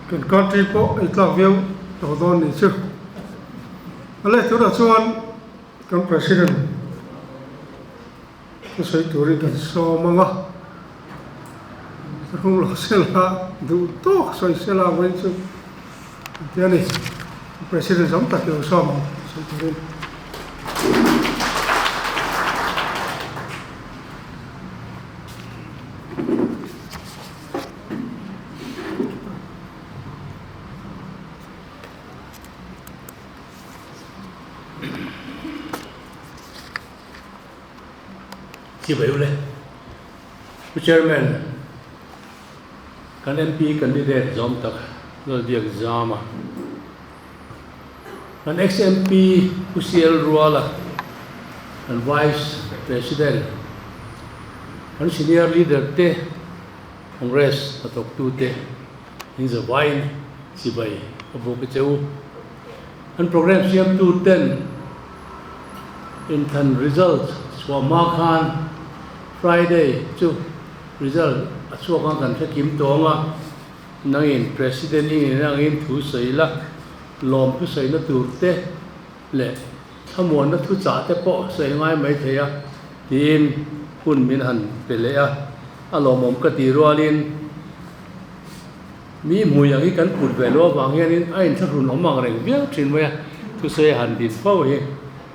kan country po itlak view to don ni chu ale tu da chuan kan president ko sei turi kan so manga rum lo sela du to so sela wen chu tiani president jam tak yo so ma so turi Chị bảo lên, Chairman, kan MP candidate zom tak lo diak zama, kan ex-MP Usiel Ruala, kan Vice President, kan Senior Leader te Congress atok tu te, in the wine si bay abo keceu, kan program siam tu ten, in kan result swamakan Friday chu result asuakan kan thakim tonga nangin president ni nangin thu seila lom thu seila turte le thamon na thu cha te po sei ngai mai theya tin hun min han pelea alomom ka ti rualin mi muyang hi kan put velo wanghianin ain tharun omang reng biang thin moya thu sei han din pho hi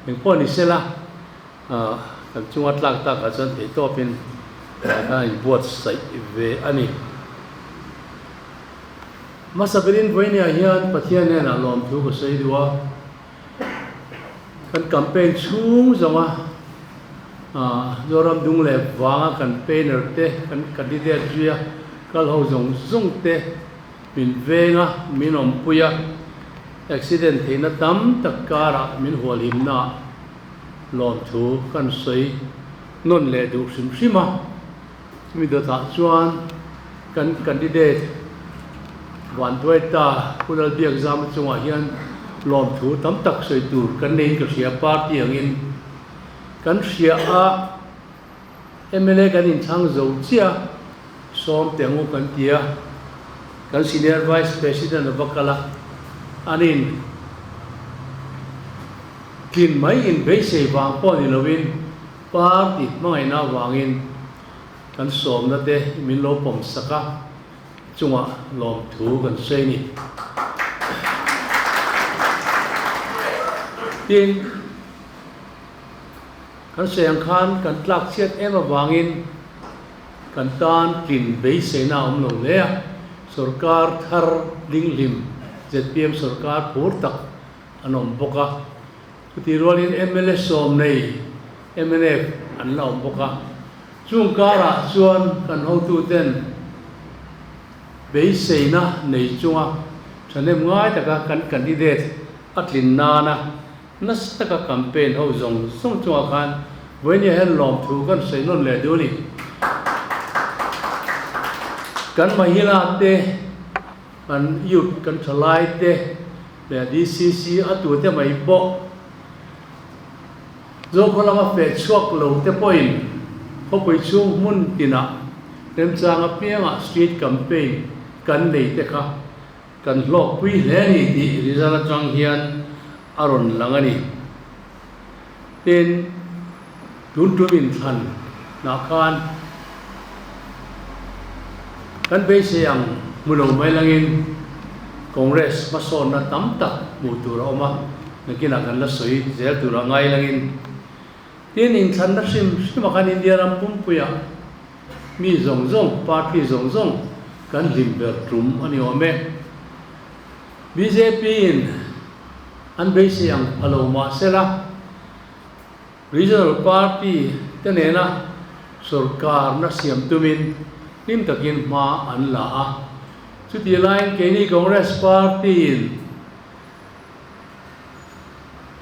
eng pho ni sela kan chungat lak tak asan te topin ka buat sai ve ani masaberin voinia hian pathian ne na lom thu ko sei duwa kan campaign chung zonga zoram dung le wanga campaigner te kan candidate ria kal ho zong zong te min venga minom puya accident thina tam takara min holim na lom thu kan sei non le du sim sima mi da ta chuan kan candidate wan toita kunal bi exam chunga hian lom thu tam tak sei tur kan nei ka sia party angin kan sia a MLA kan in chang zo chia som tengu kan tia kan senior vice president avakala anin kin mai in base wang po ni lovin party mangai na wangin kan som na te min lo pom saka chunga lom thu kan sei ni tin kan sayang khan kan tlak chiat em wangin kan tan kin base na lo le sarkar thar ding lim ZPM sarkar phur tak anom boka ti rolin MLA som nei MNF an la boka chung kara chuan kan ho tu ten be seina nei chunga chanem ngai taka kan candidate atlin nana nas taka campaign ho zong song chunga khan voinia hen lom thu kan seinon le duli kan mahila te kan youth kan thalai te le DCC atu te mai bo zo kolama fe chuak lo te point ho poi chung mun tina tem changa pianga street campaign kan nei te kha kan lok pui le ni di rizala chang hian aron langani ten tun tumin than na khan kan be siang mulo mai langin congress mason na tam tak mutura oma nakina kan la soi zel tura ngai langin tin in than na sim kan india ram pumpuya mi zong zong party zong zong kan limber trum ani ome BJP in an be siang aloma sela regional party tenena sarkar na siam tumin nim takin ma an la a chuti line keni congress party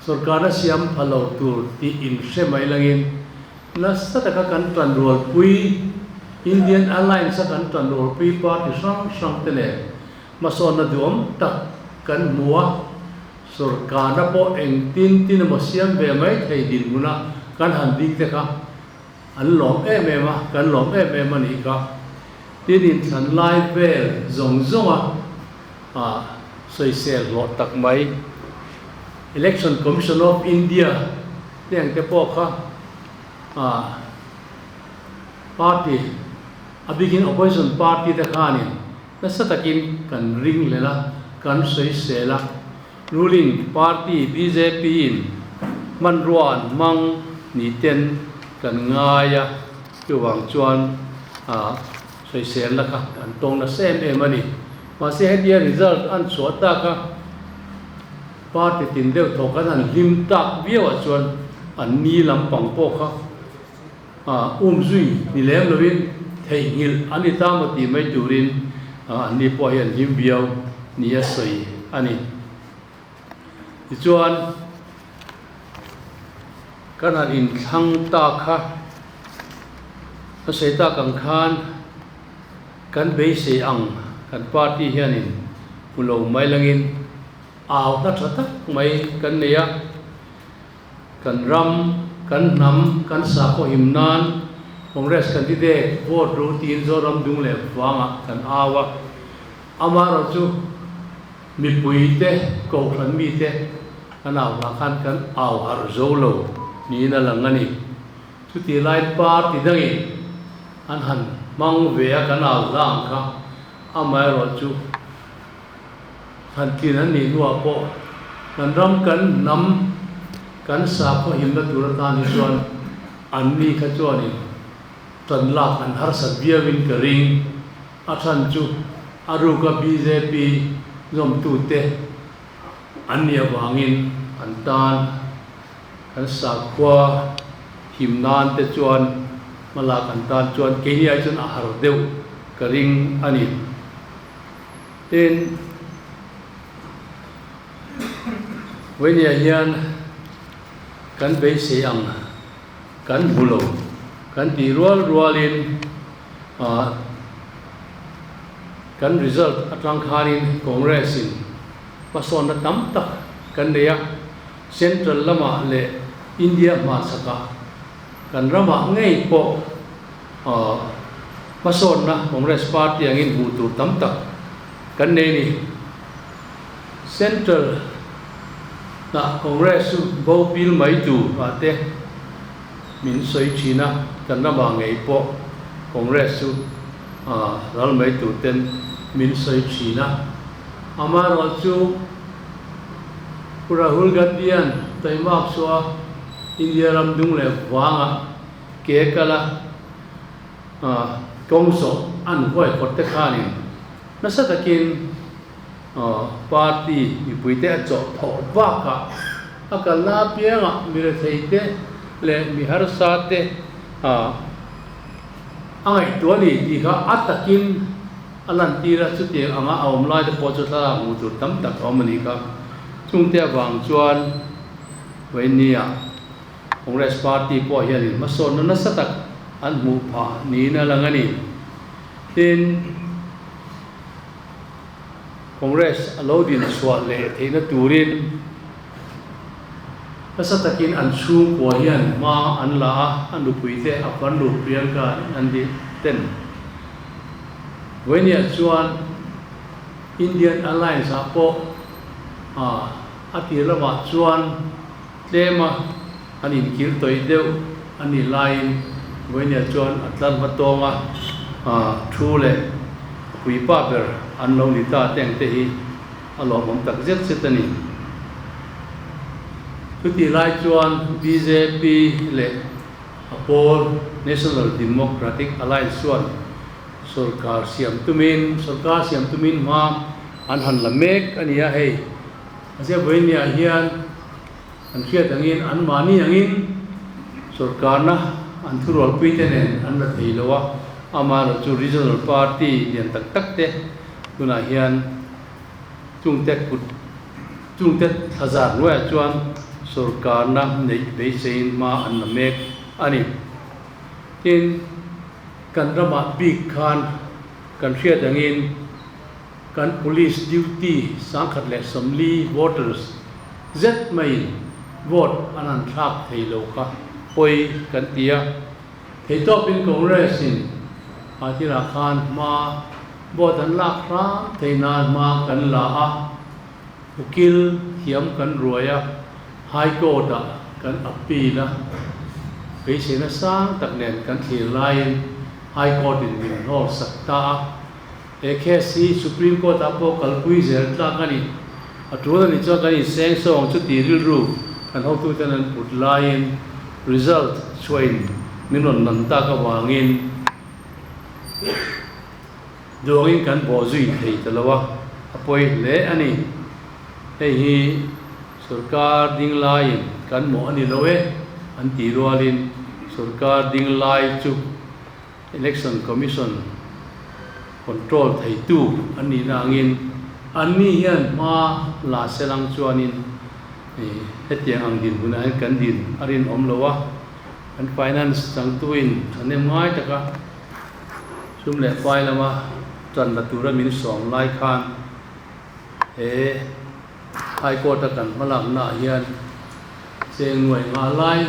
sarkar na siam phalo tur ti in semai langin na sataka kan tran rol pui Indian Alliance kan tran rol pui party sang tele mason na duom tak kan mua sarkar na po eng tin ma siam be mai thei din muna kan han dik te ka an lom ma kan lom ni ka tin in than lai vel zong zonga soi sel lo tak mai Election Commission of India tiang te po kha party abigin opposition party te khanin nasatakin kan ring lela kan soi sela ruling party BJP in manruan mang ni ten kan ngaya chuwang chuan soi sel la kha an tong na sem emani ma se hedia result an chota ka party tin deuh thokan an lim tak viawa chuan an ni lampang po kha zui ni lem lovin thei ngil ani tamati mai turin ani po hian lim viau ni a soi ani chuan kan an in thang ta kha a sei ta kang khan kan be se ang kan party hianin pulo mai langin aw na thata mai kan neya kan ram kan nam kan sa ko himnan congress candidate vote routine zo ram dung le wanga kan awa amaro chu mi puite ko khan mi te anaw la khan kan aw har zo lo ni na langani chu ti lai party dangi an han mang ve kan aw lang kha amaro chu han tin an ni nuwa po kan ram kan nam kan sa ko himna turata ni chuan an ni kha chuan ni tan la an har sa biawin ka ring a than chu aru ka BJP zom tu te an ni awangin an tan kan sa kwa himnan te chuan mala kan tan chuan ke ni ai chuan a har deu ka ring ani ten when ya hian kan be se ang kan bulo kan ti rualin kan result atlang kharin congress in pason na tam tak kan deya central lama le india ma saka kan rama ngei po pason na congress party angin butu tam tak kan ne ni central na congress bo bil mai tu ate min soi china kan rama ngei po congress ral mai tu ten min soi china amaro chu Rahul Gandhi an taimak suwa India ram dung le wanga ke kala kongso an hoi khotte khanin nasatakin party ipuite acho tho waka akal na pianga mire theite le mihar sate angai tuani di kha atakin alan tira chuti anga awm lai de po chu tla mu tu tam tak awmani ka chungte wang chuan weinia congress party po hian mason na satak an mu pha ni na langani tin congress alodin swat le theina turin pasatakin an chung ko hian ma an la an lu puite apan lu priyanka an di ten weinia chuan Indian Alliance apo atirama chuan tlema anin kil toi deu ani line weinia chuan atlan matonga thule pui pa ber an lo ni ta teng te hi alo mom tak zet setani tuti lai chuan BJP le apol National Democratic Alliance chuan sarkar siam tumin ma an han lamek ania hei ase weinia hian an khiat angin an mani angin sarkar na an thurol puitenen an la theilowa amaro chu regional party lian tak tak te tuna hian chungtet hazar nuai chuan sarkar na nei be sein ma an lamek ani tin kan rama big khan kan khiat angin kan police duty sangkhat le somli voters zet mai vote anan thak theilo ka poi kan tia theitop in congress in atira khan ma bo tan lak ra theina ma kan la a ukil hiam kan ruaya high court a kan appeal a pe sena sang tak nen kan thil lain high court in min hol sakta AKC Supreme Court apo kalpui zel tla kani atua ni cha kani seng song chu ti ril ru kan ho tu tan put lain result chuain minon nan ta ka wangin dongin kan bo zui thei talawa apoi le ani hei hi sarkar ding lain kan mo ani lowe an ti rualin sarkar ding lai chu election commission control thei tu ani nangin ani hian ma la selang chuanin hetiang ang din buna kan din arin om lowa an finance chang tuin anem ngai taka sum le fai lama chan la tura min song lai khan high court kan malam na hian seng ngoi nga lai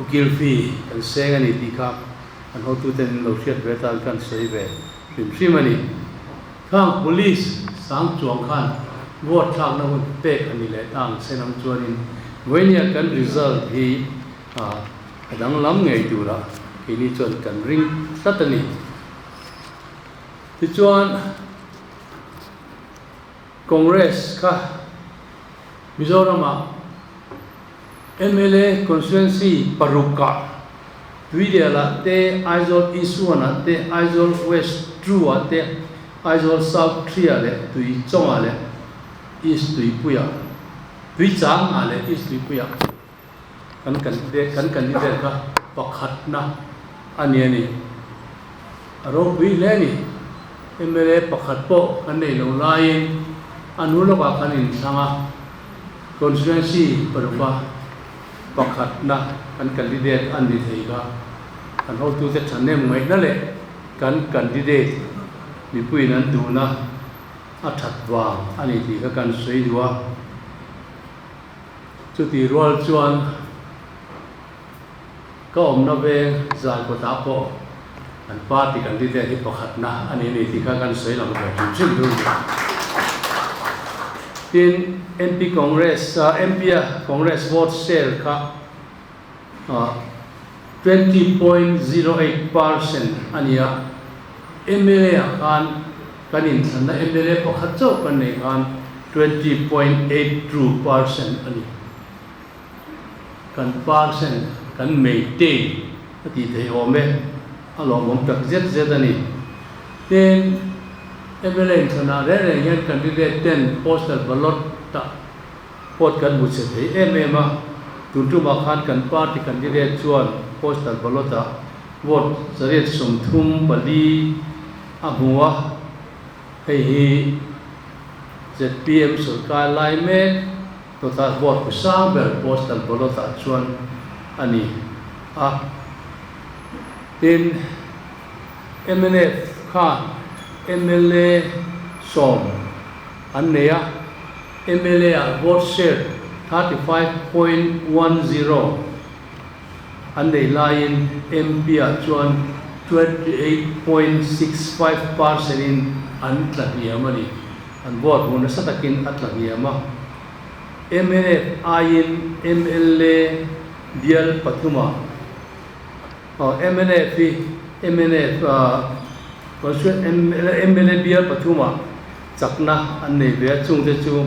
ukil fi kan seng ani ti kha an ho tu ten lo thiat ve tal kan sei ve sim ani khang police sang chuang khan vote thak na hun pek ani le tang senam chuanin voinia kan result hi adang lam ngei tu ra kini chon kan ring satani ti chuan Congress ka Mizoram MLA constituency paruka Tuidiala te Aizawl East 1 te Aizawl West 2 te Aizawl South 3 le tui chonga le East tui puya tui chang ale East tui puya kan candidate ka pakhat na ani ani aro pui le ni MLA pakhat po kan nei lo lain anu lo ka kanin sanga constituency paruka pakhat na kan candidate an di thei ka kan ho tu te thanem ngai na le kan candidate mi pui nan tu na a that wa ani ti ka kan sei duwa chu ti rol chuan ka om na ve zai ko ta po an party candidate hi pakhat na ani ni ti ka kan sei lam ka chin du tin MP Congress MP Congress vote share ka 20.08% ania MLA kan kanin sanna MLA pakhat chau kan nei kan 20.82% ani kan percent kan maintain ati thei ome alo mom tak zet ani ten MLA sana re yan candidate 10 postal ballot ta pot kan bu se thei MMA tuntu ma khan kan party candidate chuan postal ballot ta vote saret somthum bali abuwa hei hi ZPM sarkar lai me to ta vote ku sang ber postal ballot ta chuan ani tin MNF khan MLA som anneya MLA vote share 35.10 anei lain MP chuan 28.65% in an tlahiamani an vote mun satakin atlahiama MNF ain MLA dial pathuma MNF MLA dial pathuma chakna anei ve chung te chu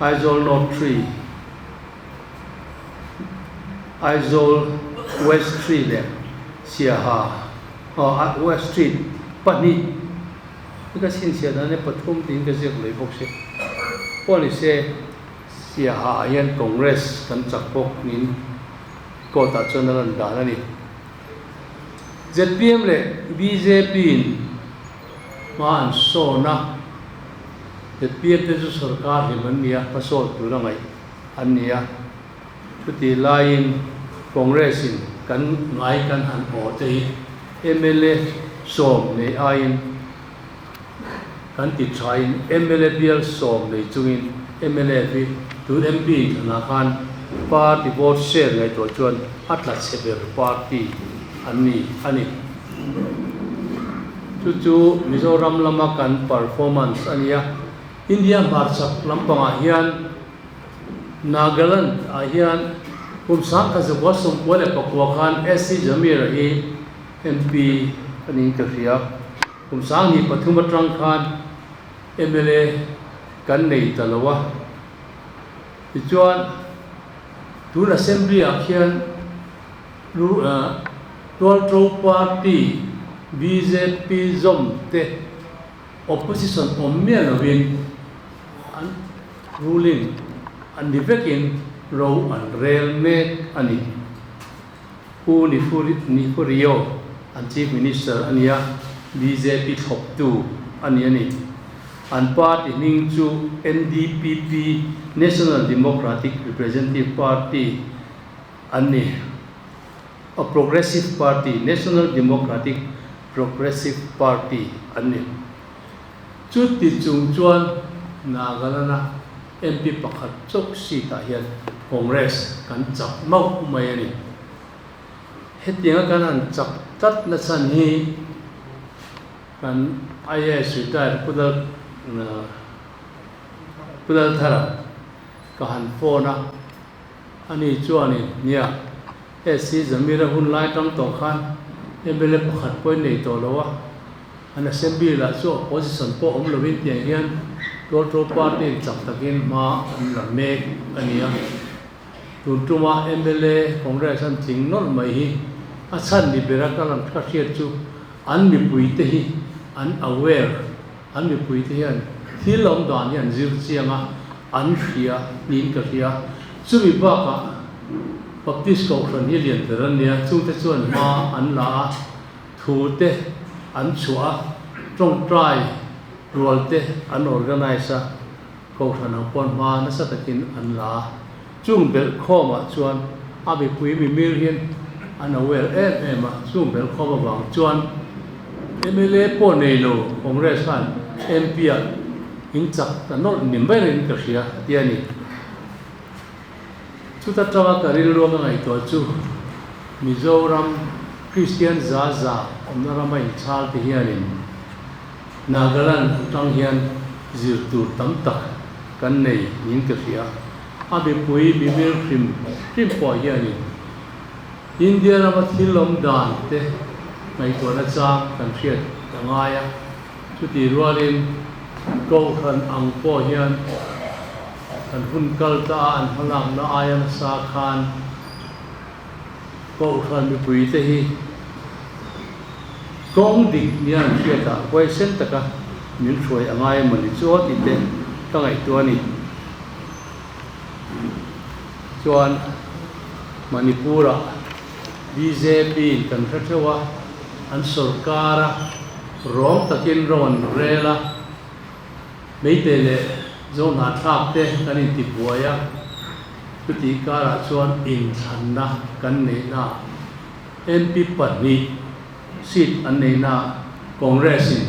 Aizawl North 3 Aizawl West 3 le siaha West Street pani ka sin sia na ne pathum tin ka jek lei bok se poli se siaha yan Congress kan chakpok nin kota chanalan danani ZPM le BJP man so na ZPM te sarkar hi man nia pasol tu rangai ania tuti lain Congress in kan ngai kan han o te MLA som ne ain kan ti thain MLA bial som ne chungin MLA fi tu MP na khan party vote share ngai to chuan atla seber party ani chu Mizoram lama kan performance ania India marchak lampanga hian Nagaland hian kumsang ka zawwa sumpo le pakwa khan SC Jamir hi MP aning ka ria kumsang ni Pathumatrang khan MLA kan nei talawa tichuan tun assembly hian Rural Party BJP zom te opposition omia lovin ruling an divekin row an rail me ani pu ni furio an chief minister ania BJP top 2 ani an party ning chu NDPP National Democratic Representative Party ani a progressive party National Democratic Progressive Party ani chu ti chung chuan Nagalana MP pakhat chok si ta hian Congress kan chak mau mai ani hetianga kan an chak tat na chan hi kan IAS retire pudal thara ka han phona ani chuani nia SC Jamira hun lai tam to khan MLA pakhat poi nei to lowa an assembly la chu opposition po om lovin tiang hian Rural Party chak takin ma an la mek ania tuntuma MLA Congress an thing nol mai hi a chan ni bera kalam ka khiat chu an mi pui te hi an aware an mi pui te hian thilom dan hian zir chianga an hria nin ka hria chu mi ba ka Baptist Conference hi lian teran nia chu te chuan ma an la thu te an chua trong try rual te an organize ko thana pon ma na sa takin an la chung bel khoma chuan abi pui mi mil hian an aware em chung bel khoma wang chuan MLA po nei lo Congress khan MP in chak ta no nimbai rin ka hria tiani chu ta tawa karil ro ngai to chu Mizoram Christian Zaza omnarama in chal te hianin Nagaland tang hian zirtur tam tak kan nei nin ka hria abi pui bimil hrim po hianin India rama thilom dan te mai to na cha kan hriat tangaya chuti rualin ko khan ang po hian kan hun kal ta an halang na ayan sa khan ko khan mi pui te hi kong dik nian hriata koi sen taka min throi angai mani chot ite tangai tuani chuan Manipura BJP kan threwa an sarkara rom takin ron rela meitele zon ha thap te kanin ti buaya puti kara chuan in thanna kan nei na MP pani seat an nei na Congress in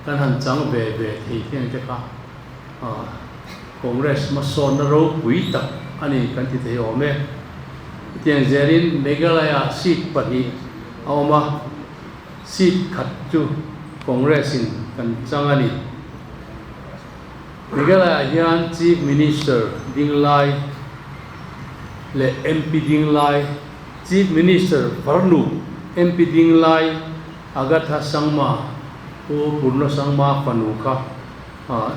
kan han chang ve thei thiang te ka Congress ma son na ro pui tak ani kan ti thei ome tiang zerin Meghalaya seat pani awma seat khat chu Congress in kan changani Meghalaya hian Chief Minister Dinglai le MP Dinglai Chief Minister Varnu MP Dinglai Agatha Sangma o Purna Sangma Panuka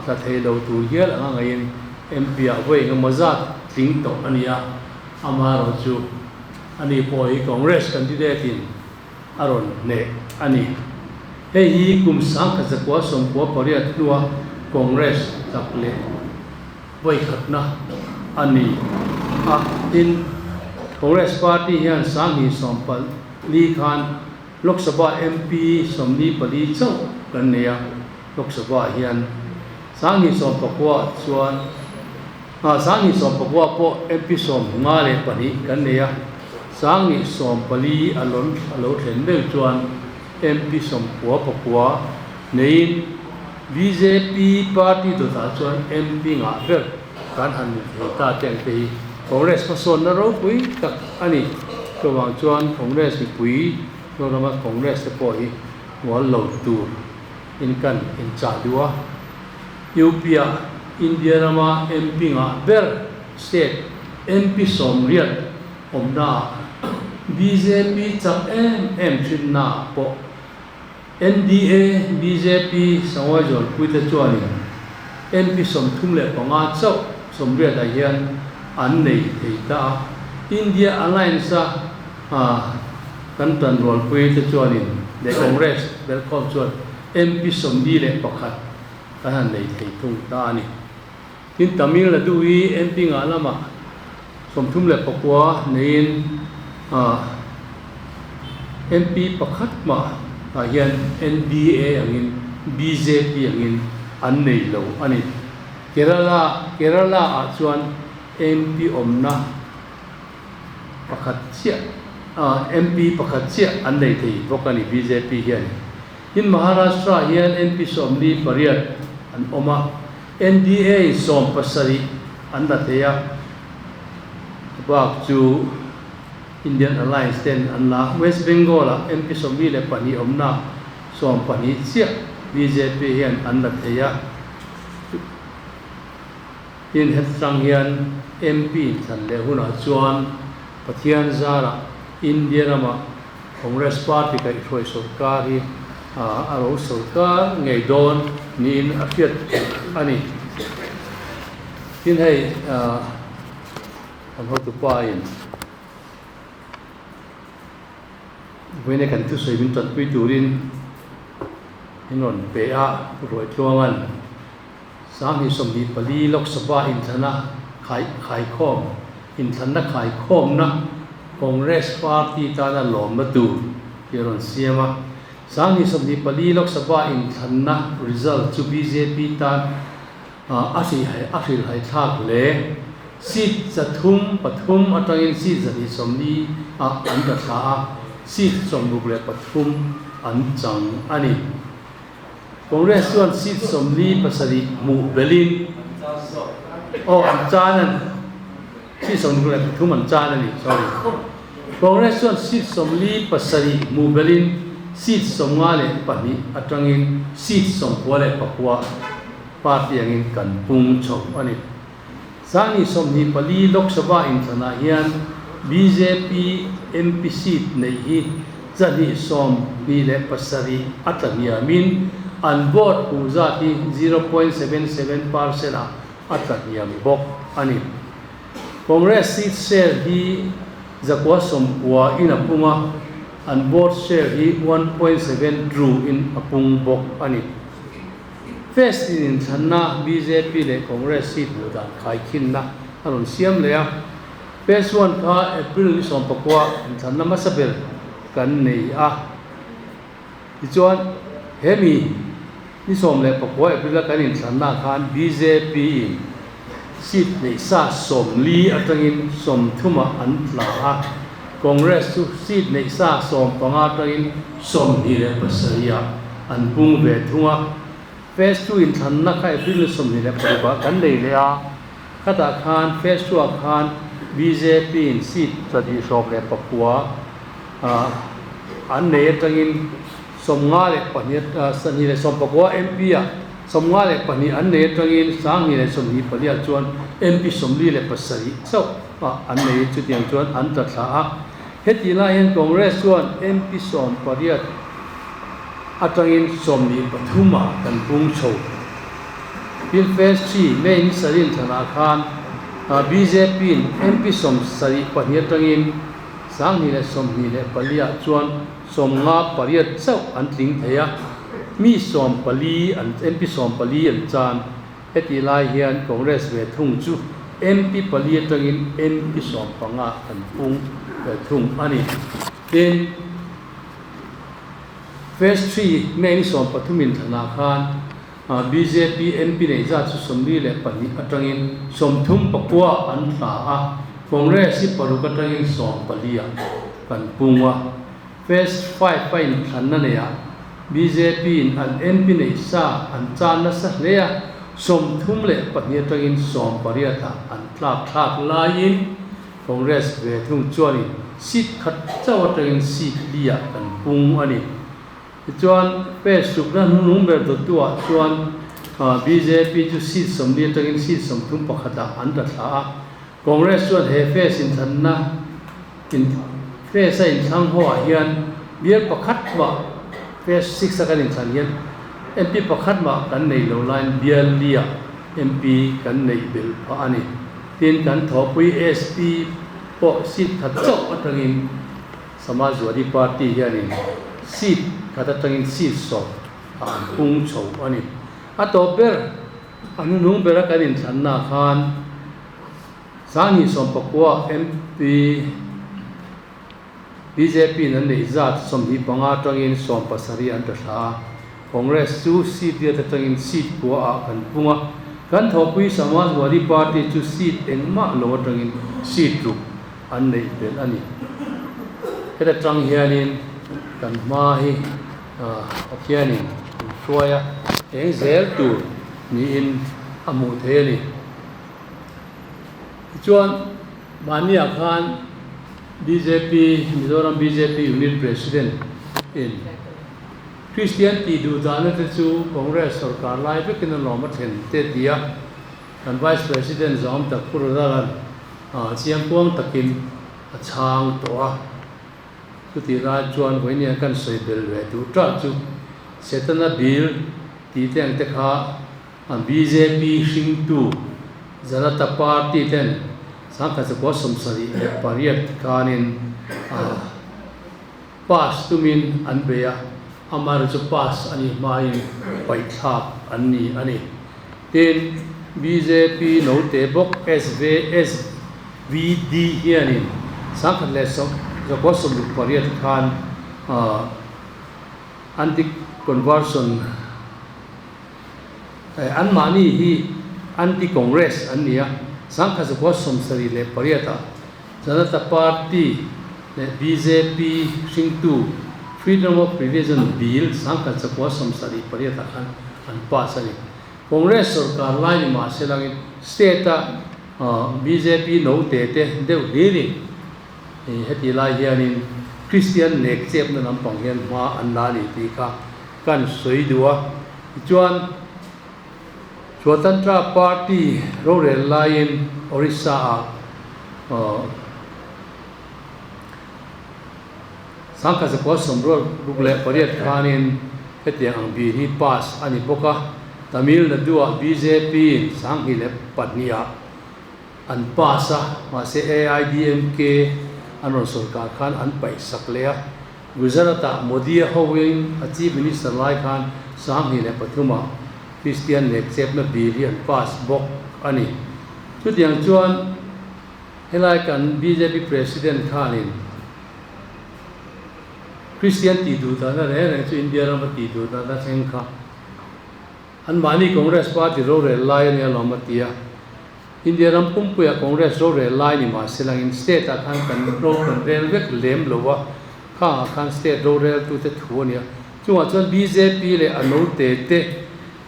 ta thei lo tu hial anga ngain MP a voi nga mazat ting to ania amaro chu ani poi Congress candidate in aron ne ani hei kum sang ka zakwa som po pariat nuwa Congress takle voi khatna ani in Congress Party hian sang hi sompal li khan Lok Sabha MP somni pali chau kan neya Lok Sabha hian sang hi som pakwa chuan sang hi som pakwa po MP som ngale pani kan neya sang hi som pali alon alo thlen bel chuan MP som pakwa nei BJP party to ta chuan MP nga vel kan han ta teng te Congress ma son na ro pui tak ani to wang chuan Congress ni pui to rama Congress te po hi wal lo tur in kan in cha dua upia India nama MP nga ber state MP somriat omna BJP chak thin na po NDA BJP sawajol puita chuani MP som thum le panga chau somriat a hian an nei theita India Alliance kan tan rol puita chuani le Congress welcome chuan MP som di le pakhat kan nei theitung ta ani in Tamil Nadu hi MP nga lama som thum le pakwa nein MP pakhat ma hian NDA angin BJP angin an nei lo ani Kerala a chuan MP omna pakhat chia MP pakhat chia an nei thei bokani BJP hian in Maharashtra hian MP somni pariat an oma NDA som pasari an da theya bak chu Indian Alliance ten an la West Bengal MP somni le pani omna som pani chia BJP hian an da theya in hetrang hian MP than le huna chuan pathian zara India rama Congress Party kai throi sarkar hi aro sarkar ngei don nin afiat ani in hei an ho tu pa in vene kan tu sei bin tat pui turin inon pe a roi tluangan sami somni pali lok sabha in thana khai khom in thana khai khom na Congress Party ta na lom na tu yeron siama sami somni pali lok sabha in thana result chu BJP ta asil hai thak le seat chathum pathum atangin seat zani somni an ta tha seat somruk le pathum an chang ani Congress chuan seat somli pasari mu belin an chanan seat somruk le pathum an chanani sorry Congress chuan seat somli pasari mu belin seat somnga le pani atangin seat somkwa le pakwa party angin kan pung chok ani sani somni pali lok sabha in thana hian BJP MP seat nei hi chani som bi le pasari atania min an vote hu zati 0.77% atania bok ani Congress seat share hi zakwa somkwa in apunga an vote share hi 1.7 true in apung bok ani First in China BJP le Congress seat mudan khai khin na aron siam le a first one ka April som pakwa in China masabel kan nei a ichuan hemi ni som le pakwa April kan in China khan BJP seat nei sa som li atangin som thuma an tla a Congress su seat nei sa som panga tangin som hi le pasaria an pung ve thunga Phase 2 in Thana kai April somni le pariba kan nei le a khata khan Phase 2 khan BJP in seat chadi shop le pakwa an nei tangin somnga le paniat sani le som pakwa MP a somnga le pani an nei tangin sangi le somni palia chuan MP somli le pasari so an nei chu tiang chuan an ta thla a heti la hian Congress chuan MP som pariat atangin somni pathuma kan pung chho in Phase 3 main sarin thana khan BJP MP som sari paniatangin sangni le somni le palia chuan somnga pariat chau an tling theya mi som pali an MP som pali an chan heti lai hian Congress ve thung chu MP pali atangin MP som panga kan pung ve thung ani tin Phase 3 main som pathumin thana khan BJP MP nei za chu somni le pani atangin somthum pakwa an tla a Congress si paru katangin som palia kan pungwa Phase 5 pa in thanna neya BJP an MP nei sa an chan na sa leya somthum le pani atangin som paria tha an tlak lain Congress ve thung chuani seat khat chaw atangin seat lia kan pung ani chuan Facebook na nung ber to tua chuan BJP chu seat som ni tangin seat som thum pakhata an da thla Congress chuan he face in thanna in face in thang ho hian bial pakhat wa face 6 kan in than hian MP pakhat ma kan nei lo line bial lia MP kan nei bel pa ani tin kan thopui SP po seat that chok atangin Samajwadi Party hianin seat kata tangin seat so pung chho ani ato ber anu nung bera kanin thanna khan sangi som pakwa MP BJP nan nei zat som hi panga tangin som pasari an ta Congress chu seat dia tangin seat ko a kan punga kan thopui Samajwadi Party chu seat engma lo tangin seat tu an nei bel ani kada tang hianin kan ma hi hianin soya eng zel tu ni in amu the ni chuan mania khan BJP Mizoram BJP unit president in Christian ti du dana te chu Congress sarkar lai bekin lo ma then te dia kan vice president zom tak puradaran chiang kuang takin achang to kuti ra chuan hoinia kan soi bel ve tu tra chu setana bill ti teng te kha BJP sing tu Janata Party ten sangka se ko somsari pariat kanin pass tumin anbeya amar chu pass ani mai pai thap anni ani ten BJP no te bok SVS VD hianin sangka le som the bosom pariat khan anti conversion anmani hi anti congress ania sangkha se bosom sari le pariata Janata Party le BJP singtu freedom of religion bill sangkha se bosom sari pariata khan an pasani congress sarkar lai ma selang state BJP no te deu diri heti lai hianin Christian nek chep na lampang hian ma anna ni ti kha kan soi duwa chuan Swatantra Party role line Orissa sangka se ko somro rugle pariat khanin heti ang bi hi pass ani boka Tamil Nadu BJP sang hi le patnia an pasa ma se AIDMK anon sarkar khan an pai saklea Gujarata Modi howing chief minister lai khan sang hi le pathuma Christian nek chep na billion pass box ani chudiang chuan helai kan BJP president khanin Christian ti du ta na re chu India ram ti du ta na thengkha an mani Congress party ro re lai ne lomatia India ram pumpuya Congress ro re lai ni ma selang in state a khan kan ro kan rel vek lem lowa kha khan state ro rel tu te thuania chuwa chuan BJP le ano te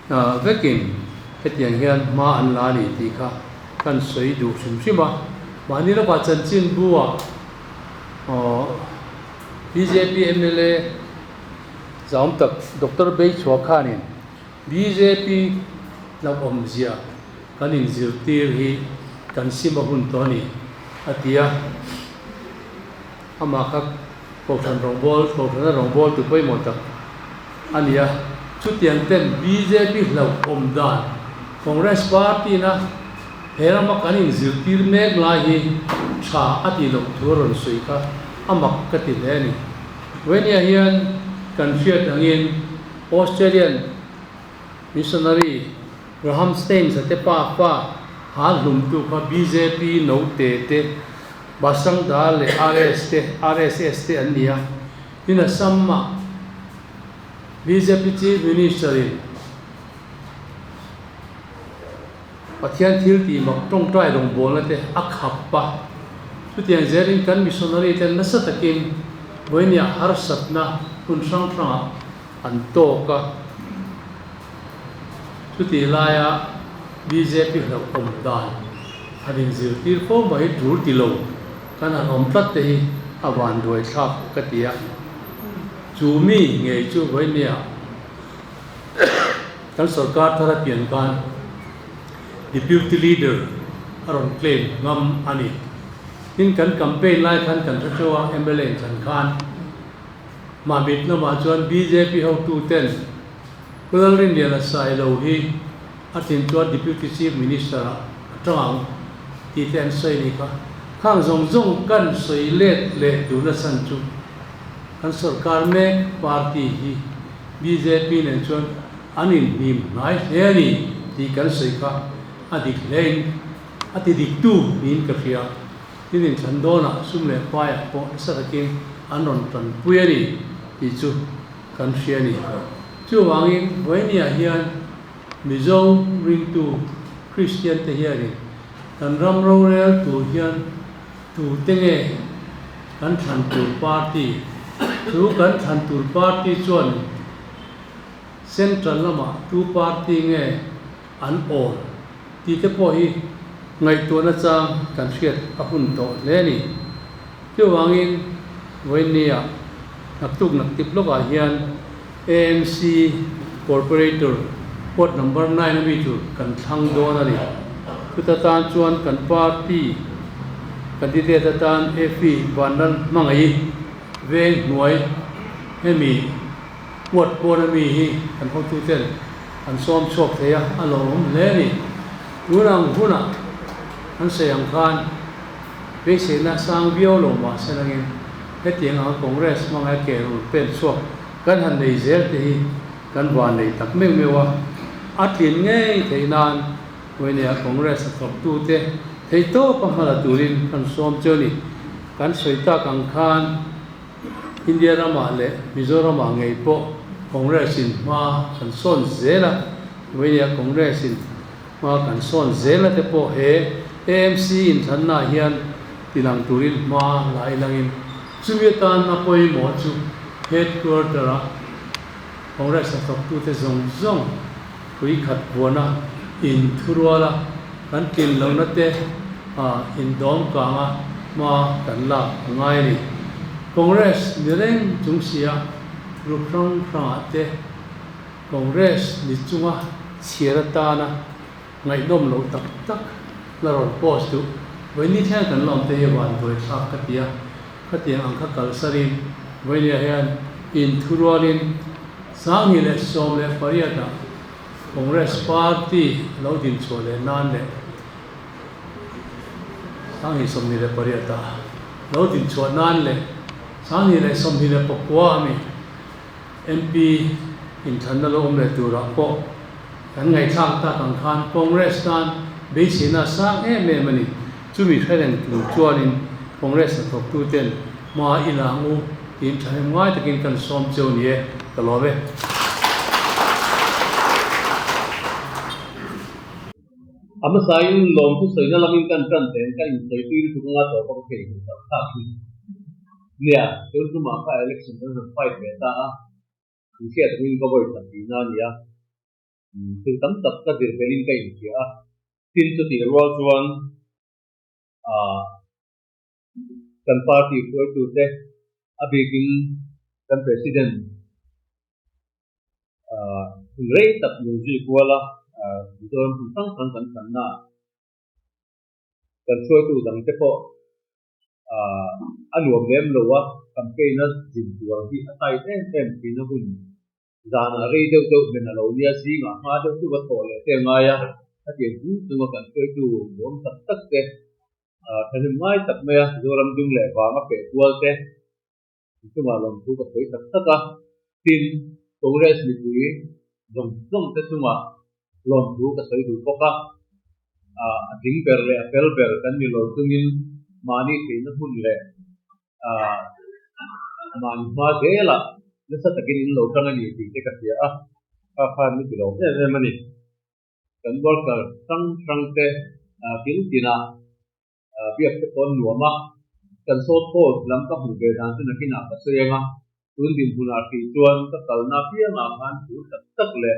vekin hetiang hian ma an la ni ti kha kan soi du simsima mani la ba chan chin buwa BJP MLA zam tak Dr. Bei Chwa Khanin BJP la omzia kanin zirtir hi kan sima hun toni atia ama kha pothan rongbol tu poi mon tak ania chutian ten BJP lau omdan Congress Party na herama kanin zirtir meg lai hi tha ati lo thuron sui kha amak kati leni wenia hian kan fiat angin Australian missionary Graham Stein sa te pa ha lum tu kha BJP no te basang da le RSS te ania ina samma BJP chief minister pathian thil ti mak tong trai dong bol na te akhap pa chutiang zerin kan missionary ten nasatakin boinia harsatna kun sang anto ka chuti laya BJP la omdan hadin zirtir ko mai dur tilo kan an omtat te awan doi thap katia chú mi nghe chú với nia kan sarkar thara pian kan deputy leader aron claim ngam ani tin kan campaign lai kan chawa MLA chan khan ma bit na ma chuan BJP ho tu ten kulal rin dia la sai lo hi atin chuan deputy chief minister atang ti ten sai ni ka khang zong kan soi let le du na san chu kan sarkar me party hi BJP ne chuan anin nim ngai he ni ti kan soi ka adik lein ati dik tu nin ka fia tin chan do na sum le pa ya po sa takin anon tan pueri ti chu kan fia ni chu wangin voinia hian mizo ring tu Christian te hian kan ram ro rel tu hian tu tenge kan than tur party tu kan than tur party chuan central lama tu party nge an on ti te po hi ngai to na chang kan hriat a hun to le ni chu wangin voinia naktuk naktip loka hian AMC corporator port number 9 mi chu kan thang do na ni kutatan chuan kan party candidate tan FP Vandan mangai ve nuai hemi wot pona mi hi kan ho tu ten an som chok theya alom le ni urang huna an sayang khan ve se na sang bio lo ma sanangin he tiang ang congress mangai ke ru pen chok kan han nei zel te hi kan wan nei tak meng mewa atlin ngei theinan voinia congress thok tu te thei to pamala turin kan som choni kan soita kang khan India rama le Mizoram ngei po congress in ma kan son zela voinia congress in ma kan son zela te po he AMC in thanna hian tilang turin ma lai langin chumiatan na poi mo chu headquarter a congress thok tu te zong kui khat bona in thurwala kan kin lo na te in dom kanga ma kan la ngai ni congress nireng chungsia rukrang khang te congress ni chunga chirata na ngai dom lo tak tak la ron post tu when ni thang kan lom te wan voi thak ka tia ka tiang ang kha kal sarin when ya hian in thurwalin sang hi le som le pariata congress party lo din chole nan le sang hi som ni le pariata lo din chwa nan le sang hi le som hi le pokwa mi MP in thanna lo om le tu ra po kan ngai thak ta kang khan congress tan be sina sang em mani chumi thailand tu chuanin congress thok tu ten ma ilangu in thai ngai takin kan som cheu ni e kalobe ama sain lom tu soina lamin kan ten kan soi tu tu nga to ko ke ta nia tu ma ka election tu fight be ta ku sia tu ko boy ta na nia tu tam tak ka dir pelin kai ni a tin tu ti ro chuan kan party ko tu te abigin kan president rei tak nu ji kuala don tang kan na kan choi tu dang te po anuam lem lo wa campaign na jin tuang hi atai tem pin hun zana rei deu ben lo nia si ma deu tu ba to le te ma ya a ti tu ma kan choi tu bom tak tak te thanim mai tak me zoram dung le wa ma pe kual te tu ma lom tu ka poi tak tak a tin congress ni pui zong te tu ma lom tu ka soi du poka ding per le apel per kan ni lo tungin mani te na hun le man ma dela na sa takin in lo tang ani ti te ka sia a khan ni lo e mani kan bol kar sang te kin tina biak te kon nuama kan so tho lam ka hu be dan na kina ka senga tun din huna ti chuan ka kalna pia ma khan tu tak tak le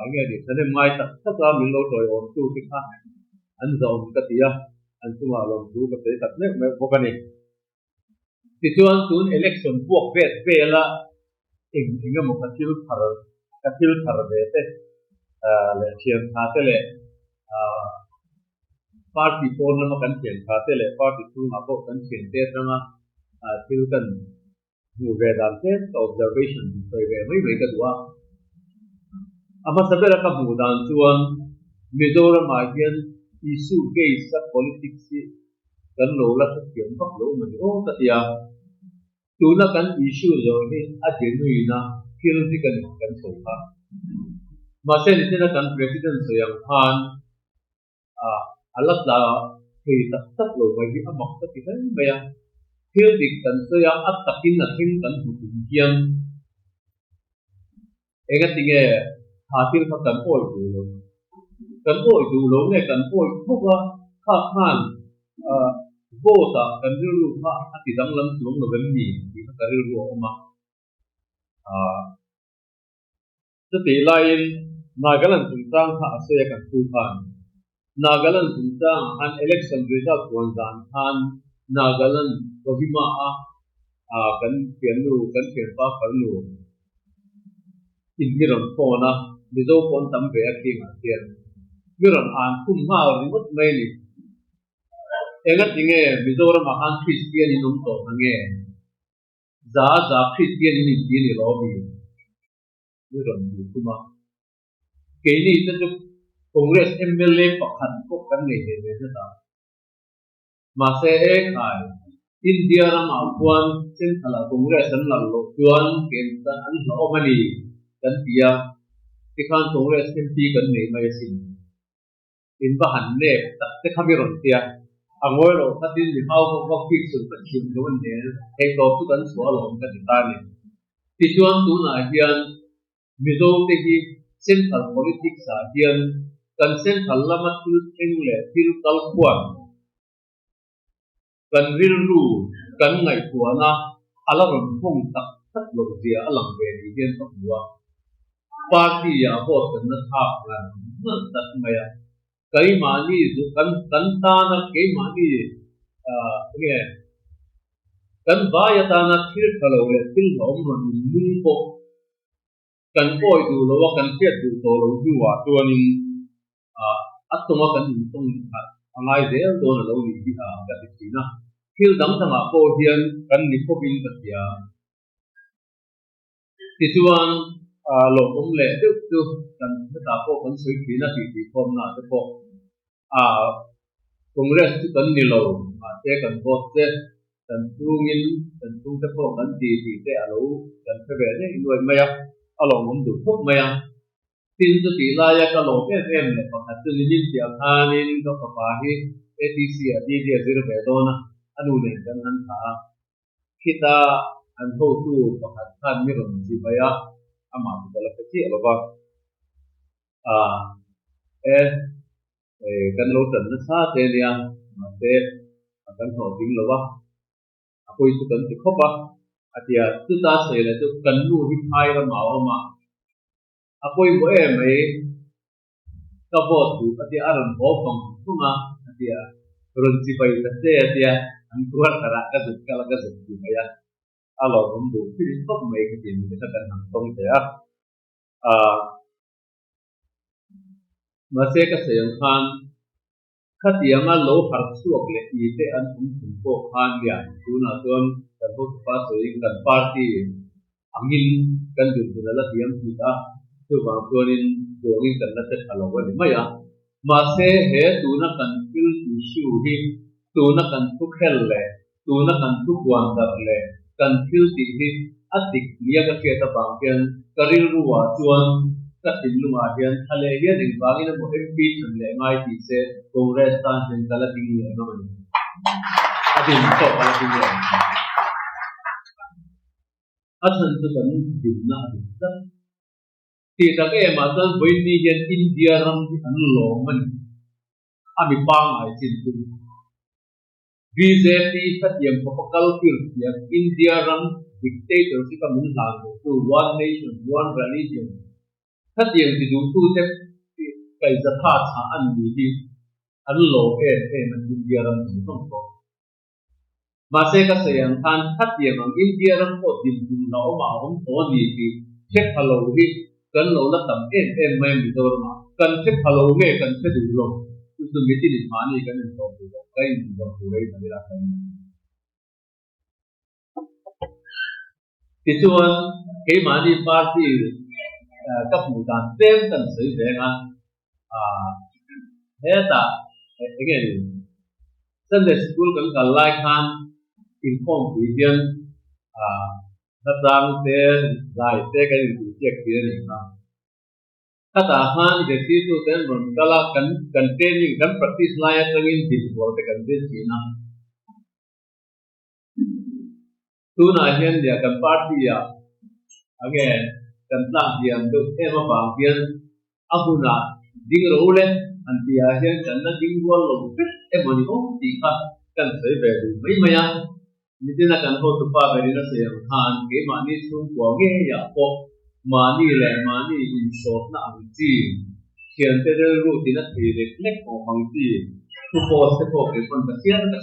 enge di sane mai tak tak la min lo toy on tu ti kha an zom ka tia an tu ma lo tu ka te tak ne me bokani ti chuan tun election buak vet vela inga mo katil thar de te le thiam tha te le party phone na kan thiam tha te le party tu ma ko kan thiam te tanga til kan mu ve dan te observation so ve mai ka duwa ama sabera ka bu dan chuan Mizoram hian issue case sa politics kan lo la thiam pak lo mani o ta tia tuna kan issue zo ni a genuine na thil ti kan so ka ma se ni na kan president so yang han alat la thei tak lo mai hi amak ta ti kan maya thil dik kan so ya at takin na thing kan hu hiam enga tinge hatil ka kan oi du kan oi du lo ne kan oi thuka kha khan vota kan rilu kha ati dang lam chung lo ben ni ti ka rilu oma ti lain nagalan chung tang kha ase kan thu khan nagalan chung tang an election result wan dan khan nagalan kohima kan pianu kan pa karnu inmiron phona mizo phone tam ve a king tian miron an kum ma rimut mai ni enga tinge mizoram han christian inum to nge za christian ni ti ni robi miron ni kuma ke ni ta congress mla pakhat ko kan nei ne ta ma se e khai india ram akwan sen thala congress an la lo chuan ken ta an lo mani kan tia tikhan congress mp kan nei mai sin in ba han ne ta te khabiron tia angoi ro tatin ni hau ko fix su ta chim do ne he to tu kan so lo kan ta ni ti chuan tu na hian mizo te hi central politics a hian kan central lama tu engle til kal kwan kan ril ru kan ngai tuana alaron hong tak tak lo dia alang ve ni hian to bua party ya ho kan na tha lan na tat maya kai mani du kan ta na kai mani nge kan ba ya ta na thil thalo le til hom ron ni ko kan oi du lo kan phet du to lo du wa to ni atuma kan tong angai de do na lo ni bi ka ti na thil dang sama ko hian kan ni ko bin ka tia ti chuan lo om le tu kan ta ko kan soi thi na ti form na te ko congress tu kan ni lo te kan vote te kan tungin kan tung te ko kan ti te alo kan pe ve ne loi maya alo om du thok maya tin tu ti la ya ka lo ke em le pa tu ni ni ti anin to pa hi atc a di dia zero ve do na anu ne kan han tha kita an ho tu pa khan mi ron ji maya ama tu la ke ti alo ba kan lo tan na sa te lia ma te kan ho ding lo wa apoi tu kan ti khopa atia tu ta se le tu kan nu hi phai ra ma ma apoi bo e mai ka bo tu atia aran bo pang tu ma atia ron ti pai ta te atia an tu ra ka du ka du ya alo rom du ti khop mai ka tin ka kan ham tong te ma se ka se yang khan khatianga lo har suak le i te an ko khan ya tu na ton kan ho pa so in kan party angin kan du la tiam ti ta tu ba torin dongin kan la te khalo wa ni maya ma se he tu na kan fil issue hi tu na kan tu khel le tu na kan tu kwan dar le kan fil ti hi atik lia ka ke ta bang ken karil ruwa chuan ka tin lu ma hian thale hian ding bangin mo mp chun le ngai ti se congress tan chen kala ding ni no ni adin to kala ding ni athan tu kan din na din ta ti ta ke ma tan boin ni hian india ram ki an lo man ami pang ai chin tu BJP satyam popakal fil ya india ram dictatorship ka mun lang to one nation one religion satyam ti du tu te kai zakha cha an ni hi an lo man india ram song ko mà sẽ các sẽ yang than thắt yang ang India ram ko din dum na o ma hom to ni ti check hello hi kan lo la tam em mai mi do ma kan check hello nge kan che du lo tu mi ti ni ma ni kan en to du kai ni do tu rei na la kai ti chuan ke ma ni party các phụ đàn tem cần sử dụng thế ta cái gì Sunday school cần cả like han inform người dân các trang thế lại thế cái gì check kia này mà các ta han để tiếp tục đến rồi các là cần tên những cần practice lại trong những gì của cái cần tên gì nào tu na hiện dia cần party ya again kan tlang diam do ema bang pian ahuna ding role an tia hian kan na ding wol lo emani o ti kha kan sei ve du mai maya nitina kan ho tu pa ve na se han ke ma ni chung ko ge ya ko ma ni le ma ni in short na ang ti hian te de ru ti na ti re klek ko hang ti tu po se ko ke kon ta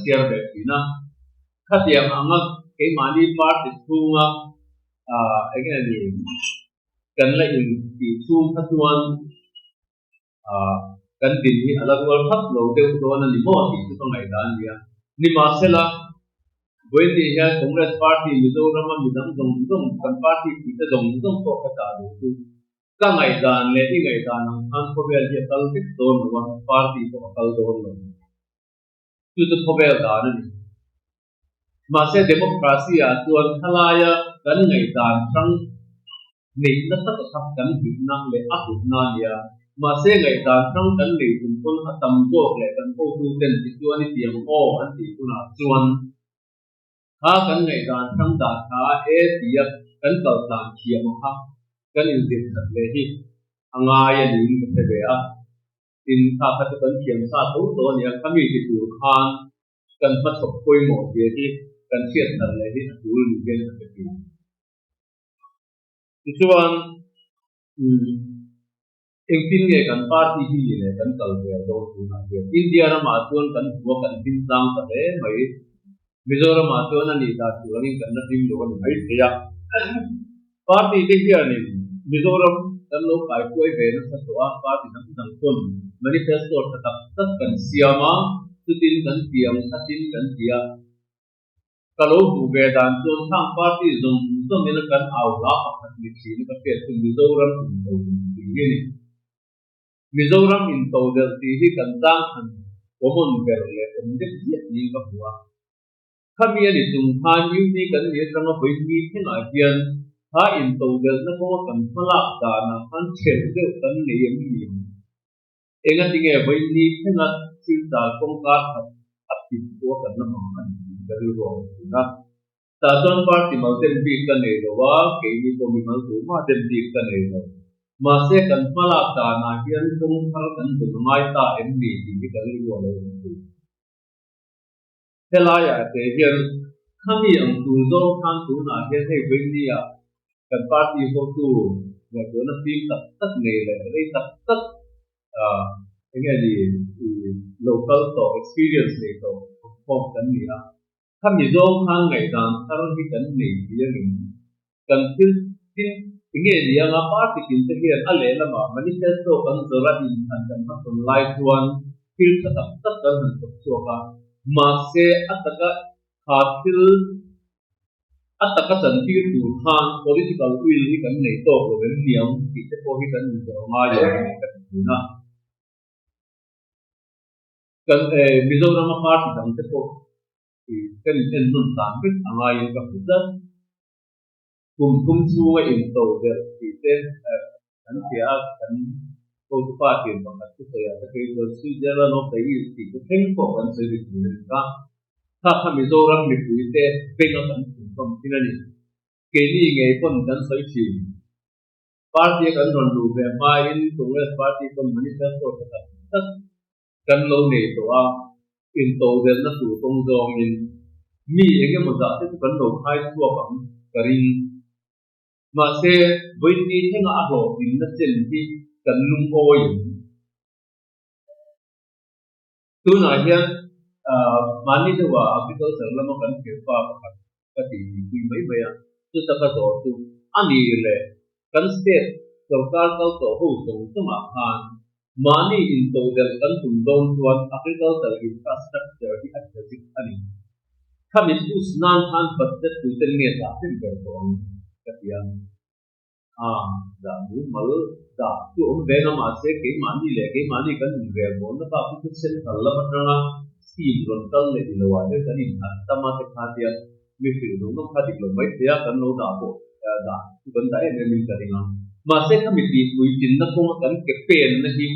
siar ve ti na kha tiam anga ke ma ni part ti chunga again kan la in ti chung thatuan kan din hi alag wal khat lo de do na ni mo ti tu ngai dan dia ni ma sela when the ya Congress party Mizoram midam dong kan party ti ta dong ko ka ta du ka ngai dan le ti ngai dan an ko bel je kal tik don wan party ko kal don lo tu tu ko bel dan ni ma se democracy a tuan thalaya kan ngai dan sang ni na ta thap kan hi na le a hu na ya mà sẽ ngày ta trong tấn lì cùng con tầm vô lệ tấn cô tu tên thì chuan đi tiệm ô anh thì cũng là chuan ha cái ngày ta trong ta ha e tiệt cái cầu tạm chiếm ha cái in tiền thật lệ hi anh ai anh đi cái thế vậy à in ta phải cái chiếm sa thủ tổ này cái gì thì chủ khan cần phát sập quay một gì thì cần chuyện thật lệ hi chủ lưu viên thật cái gì thì chuan एक दिन के kan party hi le kan kal ve do tu na ke India ra ma tuan kan huwa kan tin sang ta le mai Mizoram ma tuan ani ta tu ani kan na tim do ni mai thea party te hi ani Mizoram kan lo kai koi ve na sa party na sang kon manifesto ta tak kan siama tu tin kan tiam ta tin kan tia kalau tu ve dan tuan sang party zong zong ni kan au la pa ni chi ni ka pe tu Mizoram tu ni Mizoram in tawdel ti hi kan tang han common berle omdek diet ni ka huwa khami ani tung khan yu ni kan ni tanga boi ni thena hian ha in tawdel na ko kan phala da na han chen de kan ni yem ni enga tinge boi ni thena sil da kong ka ati ko kan na ma kan kan ro na ta don party mal tem bi kan nei lo wa ke ni ko mi mal tu ma tem bi kan nei lo mà sẽ cần phải là cả na hiền cũng phải cần từ mai ta em đi thì cái lý do là gì thế là ya thế hiền kami ang tuzo kan tu na hiền hay bên đi à cần party có tu và của nó phim tập tất nghề là đây tập tất cái gì local to experience này to form cần gì à kami zo kan ngày dan karang hi cần gì thì cái cần tin Inge dia ngapa tikin tehian ale lama manifesto kan zora in kan kan live one fil tak kan untuk soka mase ataka khatil ataka santir tu khan political will ni kan nei to ko ben niam ki te ko hi kan zo ma ya kan na kan Mizoram party dang te ko kan en nun tan bit angai ka putat cùng xu in tàu được thì tên hắn kia hắn câu thứ ba tiền bằng cách thế là cái luật sư gia là nó thấy thì cái thành phố vẫn sẽ được nhận raถ้าทำให้โซรัมมีคุยแต่เป็นอะไรต้องที่นั่นcáiนี้ไงคนนั้นใช้ชีพาร์ตี้กันรอนดูแบบไม่อินตรงนั้นพาร์ตี้คนมันนี่เป็นตัวกันตั้งกันเราเนี่ยตัวอินโตเดนนั่นตัวตรงตรงอินมีเองก็มันจะที่กันเราให้ทั่วไปกันmà sẽ với đi thế ngã hồ thì nó chân thì cần nung ôi tu nói hiền mani tu wa agriculture lama kan kepa kati kui mai mai tu ta ka do tu ani le kan state sarkar kal to ho song tuma khan mani in to del kan tum don tuan agriculture infrastructure di adjacent ani kami tu snan khan budget tu tel ne ta tin ber to katia da mu mal da tu om ve na ma se ke mani kan ve bon na ba ku sen kala patna scheme ron kal le di lo wa de kan in atama te khatia mi fil no no khati lo mai te kan no da bo da tu kan da e min ka ringa ma se kami ti kui tin na ko kan ke pen na hi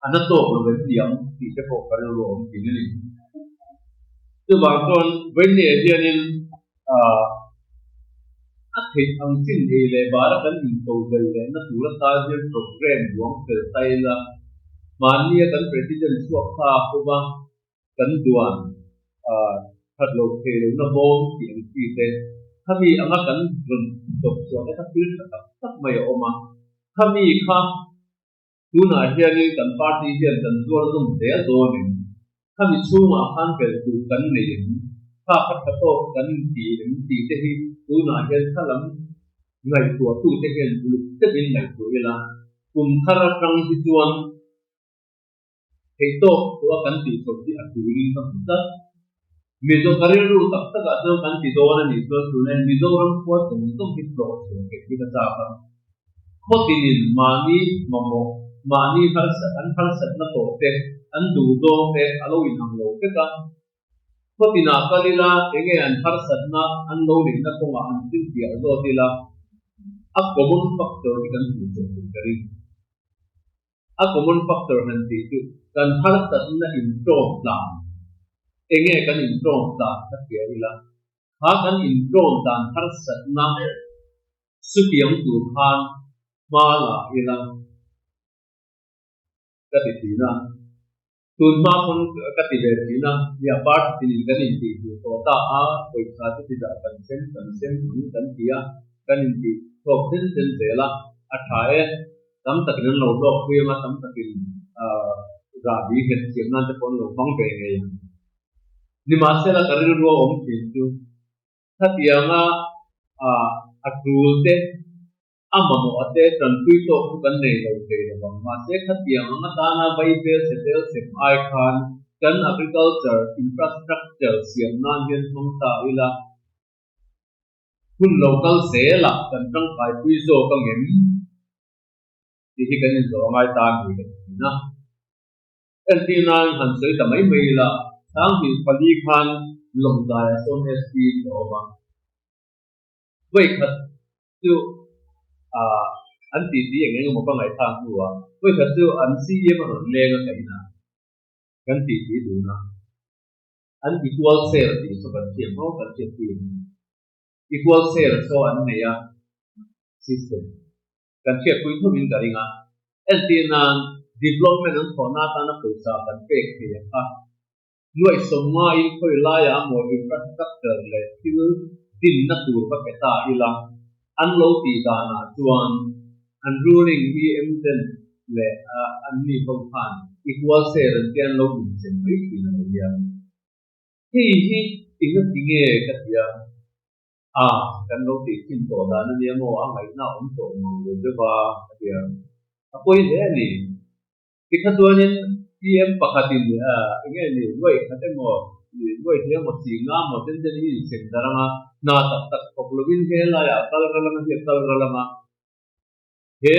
ana to lo ve diam ti te ko kan lo om ti ni tu bang ton ven ne dianin akhi ang tin e le bara kan in to gel le na tura ta je program buang pel tai la mania kan president swap tha ko ba kan duan thật lo ke lo na bom ti ang ti te khami anga kan run dok so na ta pil tak mai oma khami kha tu na hian kan party hian kan zuar zum de do ni khami chuma khan pel tu kan nei kha khat to kan ti te hi tu na hian khalam ngai tu te hian lu te bin ngai tu ila kum khara kang hi chuan to kan ti so ti atu rin ta ta mizo karir ru tak tak ado kan ti do na ni so tu nen mizo ram ko tum tum ti do so ke ti ka ta ko ti ni mani har sa na to te an du do te alo in ang lo ke ka ko ti na kalila enge an har sa na an lo ni na ko an tin ti ado ti la a common factor kan tu so kari a common factor han ti tu kan har sa na in to la enge kan in to ta ta ke ila ha kan in to dan har sa na su piang tu khan ma la ila ka ti na tun ma kon ka ti be na ya part ti kan in ti to ta a koi sa ti da kan sen kan dia kan in ti to den zela a thae tam tak nan lo do khuya ma tam tak in ra bi het siam na te pon lo bang pe nge ni ma se la karir ro om ti tu thatia nga atul te amamo ate tran pui to kan nei lo te bang ma se thatia nga ta na bai be settle se ai khan kan agriculture infrastructure siam na hian mong ta ila kun local se la kan tang pai pui zo ka ngem ti hi kan zo ngai ta ni na en ti na han soi ta mai mai la sang hi pali khan long da son sp to ba wei khat tu an ti ti eng mo pa ngai tha tu wa wei khat tu an si ye ma le ga kai na kan ti ti du na an equal share ti so kan ti mo kan ti equal share so an ne ya system kan che pui thu min garinga en ti na development an thona ta na paisa kan pe ke ya ka nuai somma in khoi la ya mo infrastructure le til din na tur pa ke ta ila an lo ti da na chuan an ruling hi emten le an ni ho khan equal share an tian lo din sen mai ti na ya hi tinge ka ya kan lo ti tin to da na ni mo a mai na om to mo de ba ya apoi de ni ki khatuanin pm pakhatin nge ni wei khate mo ni wei the mo singa mo ten ten ni sen daranga na tak populin he la ya kal ralama he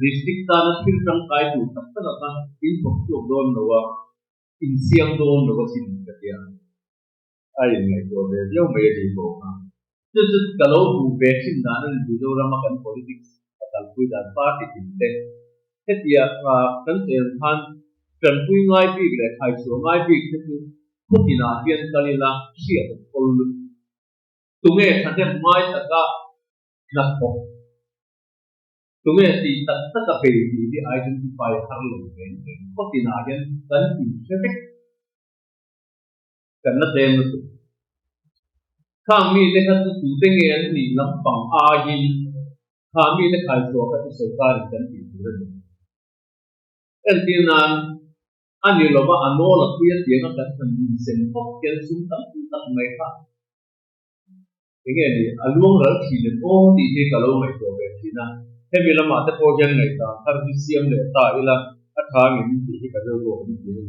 district ta na fil tang kai tu tak ta in pok tu don no wa in siang don no wa sin ka ya ai ngai to de yo me di ko tu kalau bu be sin da na du do rama kan politics kal pui da party tin te hetia kan ten han kan pui ngai pi le khai so ngai pi ke tu ko tina hian kalila sia kol tu nge thate mai ta ka na ko tu nge ti ta ka pe di identify har lo ko tina hian kan ti se kan na tem tu khang mi le khat tu te nge an ni lam pang a yin khang mi le khai so ka tu sarkar kan ti tu en ti nan anh nhiều lúc anh nói là bây giờ tiếng nó cần phần sinh phúc kiến xuống tâm mấy khác cái nghe đi anh luôn rất chỉ là ô thì cái cả lâu mấy tuổi về thì na thế vì là mà ta cố gắng này ta thằng đi xem để ta là anh thằng mình thì cái lâu rồi đi chơi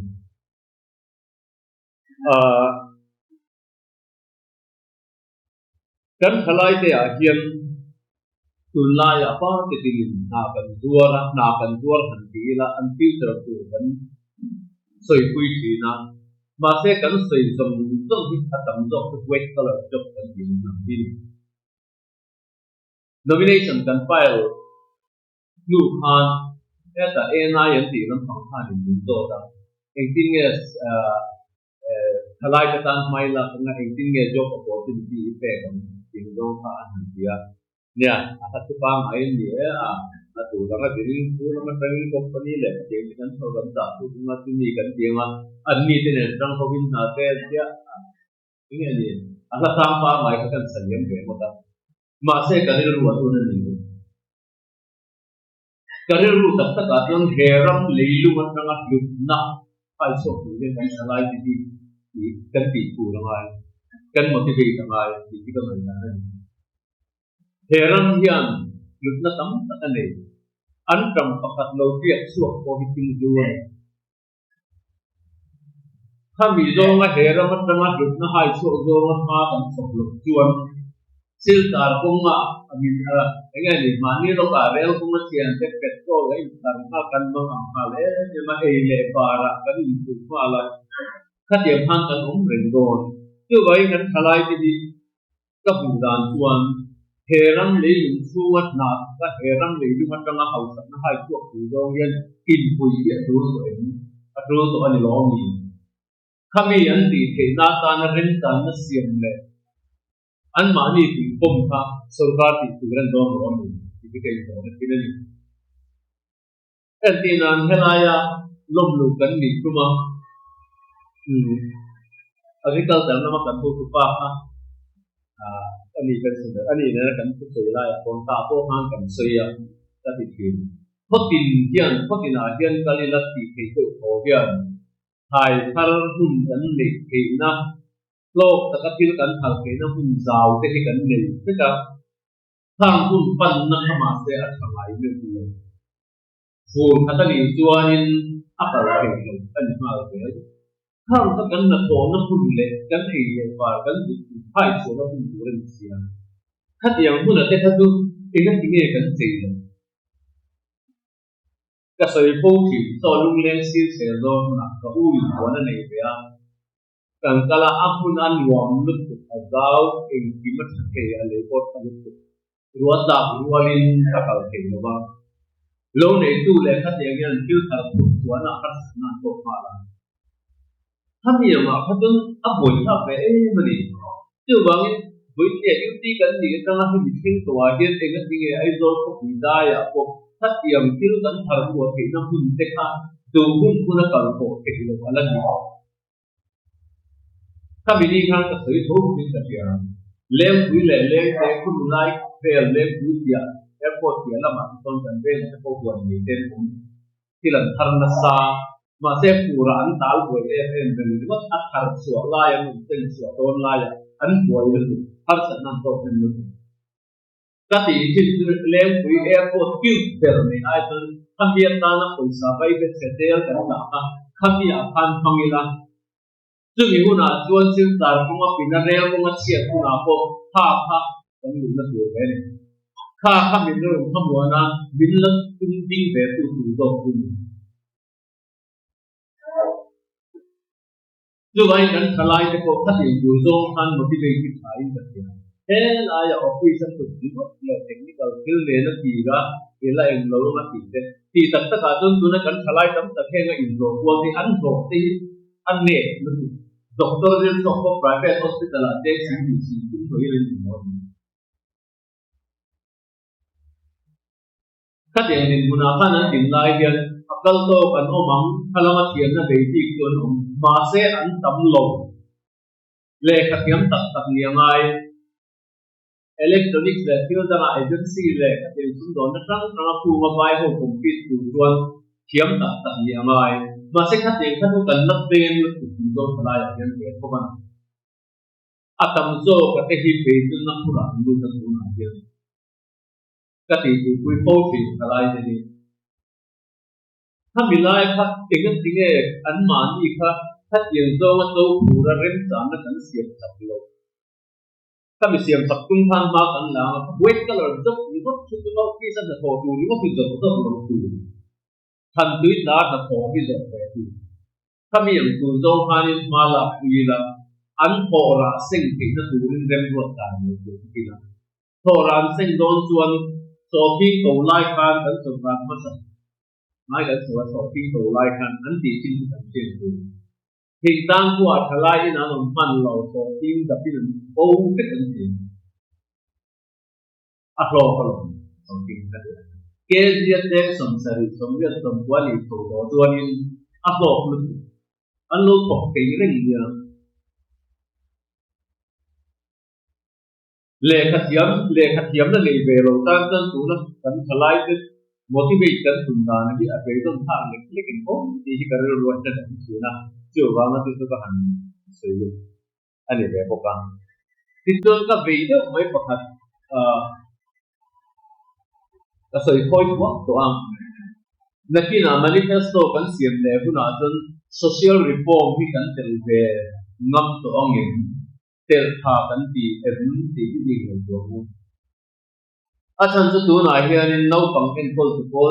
kan halai te a hian tun lai a pa te tin na kan duar han ti la an filter tu kan soi pui thi na ma se kan soi som to hi khatam do wet color job kan din na bin nomination kan file nu han eta na yan ti lam phang kha din do da engtin nge halai ka tan mai la kan engtin nge job opportunity pe kan tiếng đô pha anh kia nè à tu pa mai nè à tu đó là tiếng tu nó mà tiếng company lệ tiếng cái số gần đó tu mà tu ni cái tiếng mà anh ni thế này trong covid na thế kia cái này nè à là tham pa mai cái cần sản phẩm về một đó mà sẽ cái này luôn tu nên nhiều cái này luôn tất cả các những heram lấy luôn mà trong cái lúc na phải số tu nên cái salai thì cái tỷ phú là ai kan motivate ngai di kita menjadi heran hian lutna tam takane an kam pakat lo piak suak ko hiting duan kami zo nga heram atanga lutna hai suak zo nga ma kan sok lo chuan sil tar ko nga amin engai ni mani lo ka rel ko ma sian te petrol ai tar ma kan ma ang hale ni ma ei le para kan tu ma la khatiam han kan reng don như vậy ngân halai thì đi các vùng đàn chuan heram lấy dụng suat nát các heram lấy dụng mặt trăng hậu sẵn hai cuộc thủ đô yên in bùi địa đô rồi đô rồi anh lo mi kami anh thì thế na ta na ren ta na xiêm lệ anh mà ni thì bom tha sarkar thì tu ren đô rồi mi thì cái đó là cái này anh tin anh helaya lom lu kan ni kuma agriculture nama kan tu pa ha ani kan sunda ani ne kan tu soi la ya kon ta po hang kan soi ya ta ti tin photin a hian kalila ti ke to ho hian hai thar hun kan le ke na lo ta ka til kan thal ke na hun zau te kan ne te ka thang hun pan na ma se a thamai ne tu phun khatani chuanin akala ke ani ma ke tham các cái là tổ nó phun lệ cái thì và cái phải số nó phun chủ lên xí à các điểm phun là thế thật luôn thì cái gì cái gì cái sợi phun thì so lung lên xí sẽ do là cái ui của nó này vậy à càng cái là áp phun ăn warm lúc ở giáo thì cái mất cái là lấy bớt cái lúc ruột đạp ruột lên các cái nó vào lâu này tu lên các điểm như là tiêu thải phun của nó các nó tổ hợp tham nhiều mà phát tuân áp bồi tháp về mà đi chưa bằng với những cái tí cái gì trong là cái kinh tòa hiện tại cái gì ấy rồi có bị đai à có phát triển cái lúc anh thằng của thì nó cũng sẽ khác từ cũng cũng là cần có cái gì đó là gì tham bị đi ngang cái thời thổ cũng sẽ chuyện lên quý lệ lên để cũng lại về lên quý tiền airport tiền là mà trong thành phố sẽ có quần gì tên cũng thì là thằng nó xa mà sẽ phù ra anh tao với em mình mất ăn hàng sủa lai anh tên sủa tôn lai anh bồi được ăn sẵn ăn tốt mình được các tỷ trên lên với airport kêu về này ai từ tham gia ta nó cũng sẽ phải về sẽ theo cái đó tham gia ăn phong như là chứ mình muốn là chuyên sinh tài cũng có pin này cũng có chia cũng là có ha cái người nó tuổi về này ha mình nó không muốn là mình là cũng đi về từ từ đầu जो भाई कल खलाई के पोखा से यूजों खान मोटिवेटेड खाई करते हैं है आया ऑफिसर तो जीवन या टेक्निकल स्किल लेना कीगा केला इन लोगों में कीते ती तब तक आजन तूने कल खलाई तब तक है इन लोगों को अन रोकते अन्य डॉक्टर ने सबको प्राइवेट हॉस्पिटल आते सीबीसी तुम तो ये नहीं kati ang gunakan ng dinlay yan akal to kan omang kalamat yan na basic yun mase ang tamlong le katyam tak niyangay electronics le tiyo danga agency le katyam sundon na sang nga pumabay ho compete tuwan kiyam tak niyangay mà sẽ khát tiền khát cần lấp bên với chúng tôi phải là nhân viên của mình tâm do các cái hiệp định tương năng của bạn luôn được làm việc các tỷ phú quý phô thì phải là gìถ้ามีไลฟ์ครับถึงกันถึงอันมันอีกครับถ้าอย่างโจมาโตผู้ระเริ่มสารนั้นเสียบสับโลถ้ามีเสียบสับตุ้งทางมากันแล้วเวทก็เลยจบนี่ก็ชุดเราที่สันจะโผล่ดูนี่ก็คือจบก็ต้องลงดูทันด้วยลาจะโผล่ที่จบไปดูถ้ามีอย่างตัวโจพานิมาลาคุยละอันโผล่ละสิ่งที่จะดูเรื่องรวดการในตัวที่ละโผล่ละสิ่งโดนชวนโซที่ตัวไล่การกันสมบัติมาสักไม่กันสวัสดิ์ที่ตัวไล่กันอันที่จริงที่เชื่อถือเหตุการณ์ผู้อัจฉริยะนั้นมันเราสอบที่กับที่นั้นโอ้เป็นจริงอัลลอฮ์ก็สอบที่กันเกจิอาเด็กสมศรีสมยศสมวลีตัวตัวนี้อัลลอฮ์รู้อัลลอฮ์บอกเกี่ยงเรื่องนี้เลขเทียมนั่นเลยเวลาตั้งต้นตัวนั้นกันทลายกันmotivate kan tunda na di ape don thang le lekin ko ti hi kar ro ta na chu wa ma tu ka han se lu ani be ko ka ti don ka ve de mai pakhat ka soi khoi ko to ang nakina manifesto kan siam le bu na don social reform hi kan tel ve ngam to angin tel tha kan ti evun ti ni ngai to Asan sa tunay hiyan in now pang enroll to call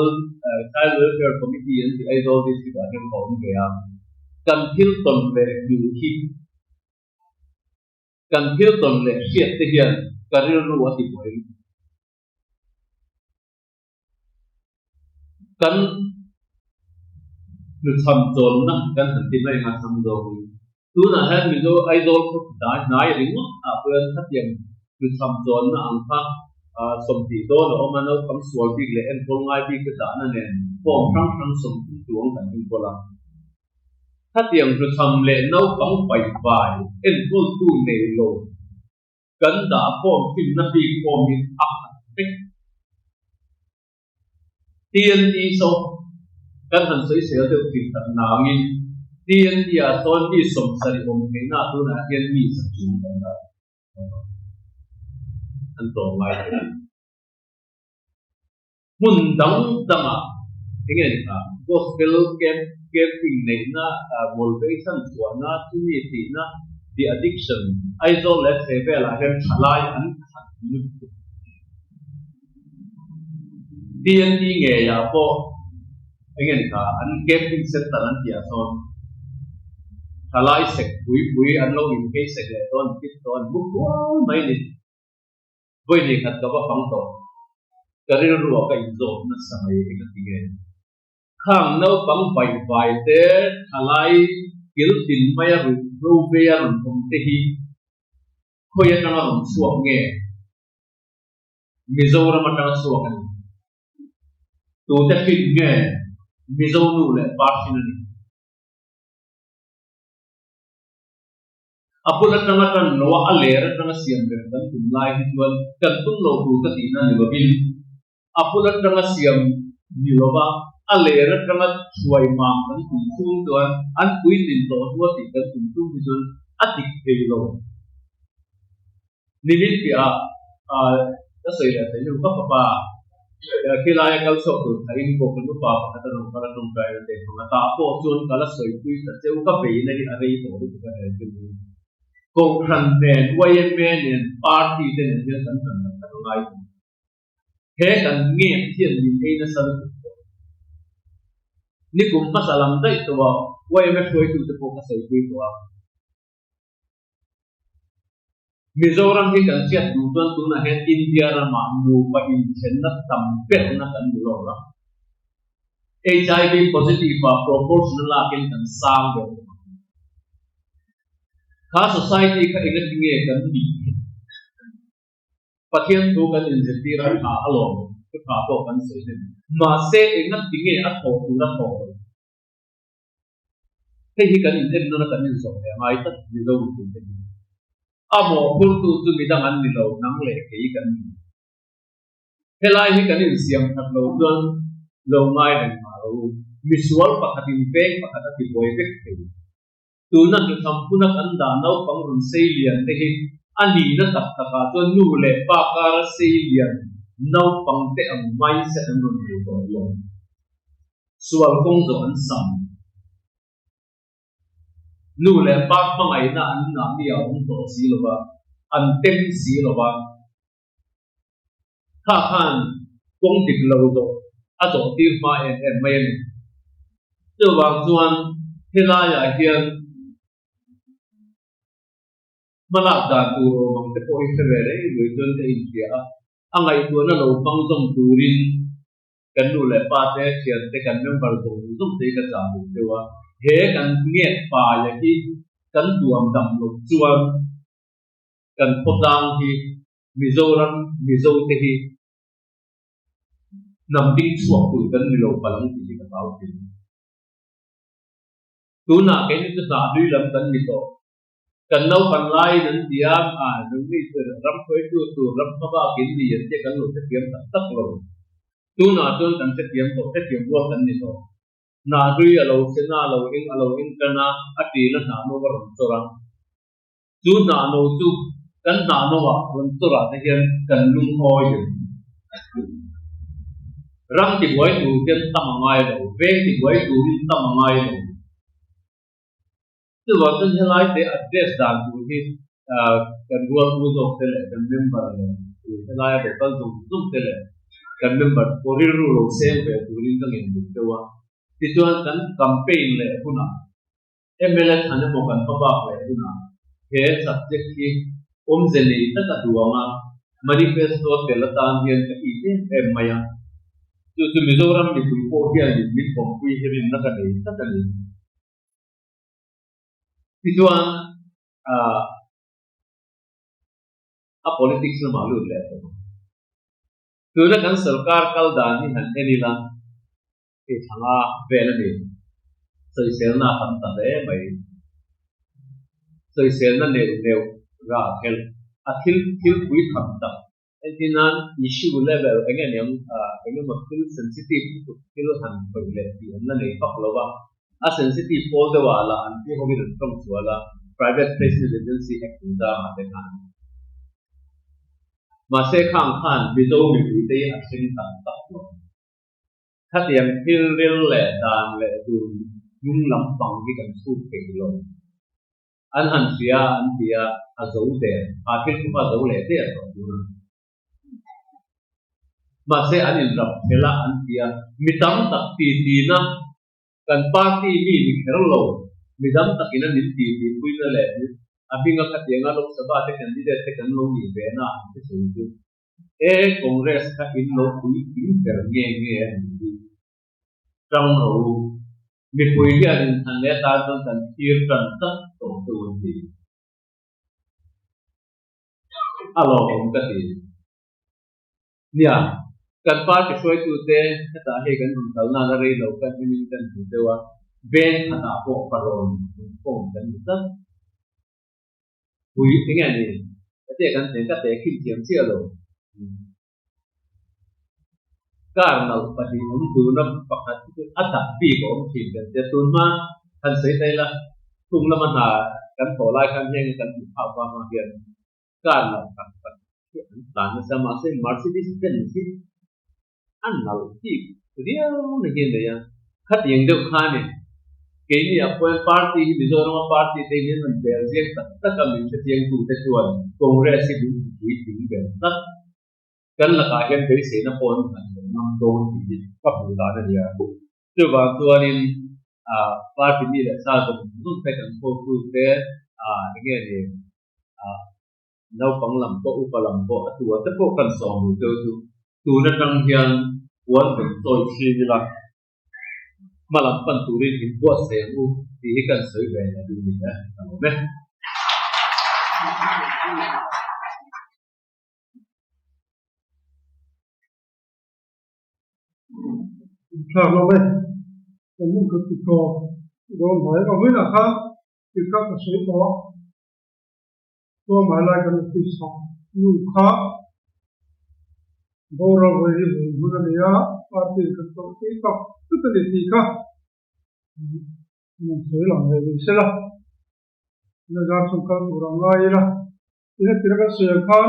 child welfare committee and the idol this is a home kaya kan Hilton le yuki kan Hilton le shit te hiyan karir ru ati boy kan nu tham zon na kan hanti mai ma sam do tuna han mi do idol ko da nai ring a pen that yang nu tham zon na ang paสมติโตโนมันเอาคำสวดบิกเลยเอ็นโคงไอบิกก็จะนั่นเองฟองทั้งสมติดวงกันเป็นคนละถ้าเตียงจะทำเลยน้าฟังไปไปเอ็นโคตู้เนโลกันด่าฟองกินนับปีฟองมีอักเป็ดเตียนที่สองกันหันสวยเสียเดียวกินตัดนางินเตียนที่อาตอนที่สมสริองค์ในหน้าตัวนั้นเตียนมีสักจุดกันได้อันต่อไปมุ่งดังดังอ่ะยังไงนะ gospel camping ในน่ะ motivation ส่วนน่ะที่นี่ที่น่ะ the addiction ไอ้โซเลสเซเวลาเรื่องทลายอันขัดนึกเดียนที่เงียบพอยังไงนะอัน camping center นั้นที่อาสอนทลายเสกปุยอันเราอินเคสเสกเลยตอนคิดตอนบุกว้าวไม่เลยวันนี้ขัดกับว่าฟังต่อการเรียนรู้กับอินโดนั่นสมัยเอกที่เองข้างนอกฟังไปเตะทลายกิลตินไม่รู้เบียร์ผมเตะคุยกันมาสวงเงี้ยมิโซรามันสวงกันตัวเตะฟิตเงี้ยมิโซนูเลยปาร์ตินันApulat na kan no alera na siyam kan tunlay hituan kan tunlo ku katina nilobil apulat na siyam niloba alera na suway mang kan tuntung tuan an kuitin to tuwa tikan tuntung hituan atik helo nilit pia kasay na sa inyo kapapa kilaya kalsok to kain ko kung pa pakatanong para nung kaya natin mga tapo tuan kalasoy kuit at siya ukape na aray ito ito ka kung handen wayan party din ang yan ang tanongay kaya kan ngayat yan din ay nasa ni kung masalam da ito wayan shoy ito po kasay ko ito Mizoram hi kan siya dudan tunahin India na maamu pa inchen na tampel na kan nilora HIV positive proportional akin kan sang Ka society ka ingat nge kan ni pathian tu kan injectira ka along ka po kan se ma se ingat nge at ho tu na ho hi kan inject na kan in so ya mai ta ni lo tu te amo pur tu bidang an ni lo nang le ke kan helai hi kan in siam that lo don lo mai dan ma lo visual pakhatin pek pakhati boy pek tuna ki sampuna anda nau pangrun salian tehi ani na taka to nu le pakara salian nau pangte ang mindset ang nun ko lo sual kong zo an sam nu le pak pangai na an na ni ang to si lo ba an tem si lo ba kha khan kong dik lo do a zo ti ma en mai ni to wang chuan helaya hian malak dan tu mang te ko isere lui don te india angai tu na lo pang jong turin kan nu le pa te chian te kan member dong jong te ka cha bu te wa he kan nge pa ya ki kan tuam dam lo chuan kan podang hi mizoram mizo te hi nam ding chuak tu kan mi lo palang ti ka tau ti tu na ke ni ta lui lam kan mi to kan lau pan lai nan diam nan ni ram khoi tu ram ba kin ni yen che kan lo te kiam tak lo tu na ton kan te kiam to te kiam bo kan ni to na rui alo se na alo in kana ati na na no ram to ram tu na no tu kan na no wa ram to ra te hian kan lung hoi ram ti boy tu ken tamangai lo ve ti boy tu tamangai lo tu wa tu helai te address dan tu hi kan ruang tu zo te le kan member le helai de tal zum te le kan member korir ru lo sem ve tu rin tang in te wa ti chuan kan campaign le kuna ml thane mo kan pa ba le kuna he subject ki zeli ta ka duanga manifesto te la tan hian ka i te em maya tu mizoram ni tu ko hian ni pom pui hirin na ka nei ta ka ni Tuan a politics na malu le tu na kan sarkar kal dan ni han enila e thanga vel ni soi sel na han ta le mai soi sel na ne ra khel a thil pui tham ta entinan issue level engen yang engem thil sensitive to thil han ko le ti na le pak lowa a sensitive all the wala anti hobi from wala private placement agency act da ma te kan ma se khang khan bizo mi bi te a sin ta ta lo tha tiang thil ril le dan le du nhung lam pang ki kan su ke lo an han sia an tia a zo de a thil ku ba zo le te a to na ma se an in rap hela an tia mitam tak ti na kan party mi ni kherlo midam takina ni ti puina le abinga khatenga lok sabha te candidate te kan lo ni be na te su e congress ka in lo pui in ter nge ni trong ro mi pui ya in than le ta ton tan thir tan ta to tu ni alo om ka ti nia kan pa ke soi tu te ta he kan dum tal na la re lo kan ni kan tu te wa ben ana ko paron ko kan ta hui tinga ni te kan te ka te khin tiam sia lo kar na pa di tu na pakhat ata pi ko thin kan te tun ma kan sei tai la tung la ma na kan to lai kan heng kan pa pa ma hian kar na kan ta na sama se Mercedes Benz an nào thì dia na hian da ya khat yang deuh kha ni ke ni a point party ni zo no party te ni man bel je ta ka min se tiang tu te tuan congress si du ti bel ta kan la ka hian be se na pon nam don ti ka bu da na dia tu ba tuanin party ni la sa do nu te kan ko tu te nge ni nau panglam ko upalam ko atua ta ko kan som tu tu na tang hian kuan ben toi chi ni la malam pan turin hin ko se u ti hi kan soi ve na du ni na me thà lo ve kan mun ko ti ko don bhai ko hui na kha ti ka ka soi to ma la kan ti so nu kha bora voi bu na ya party ka to ti ka tu te ti ka mình thấy lòng này sẽ là nó ra trong các bộ lòng ngay là ini tidak sesuai kan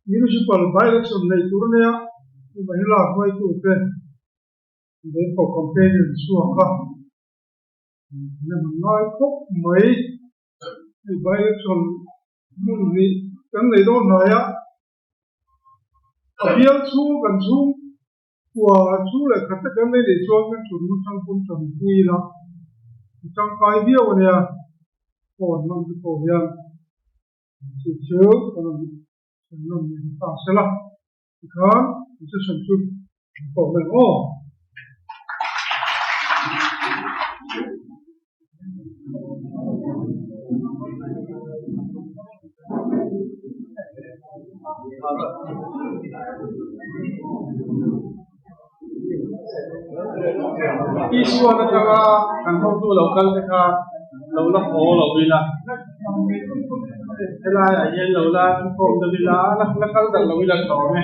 municipal by election này turun ya महिला को itu ke để có campaign suang ka nên nói khóc mấy by election mun ni kan này đó nói á biar su kan su của su là khát cái này để cho cái chuẩn trong quân chuẩn quy là trong cái biar này à còn nó bị cổ hiện chỉ chứa còn nó bị ta sẽ là kan itu sentuh problem oh isu ada kala kan tu lokal ka launa ho lo bila ela ayen laula ko de bila nakal dal lo bila to me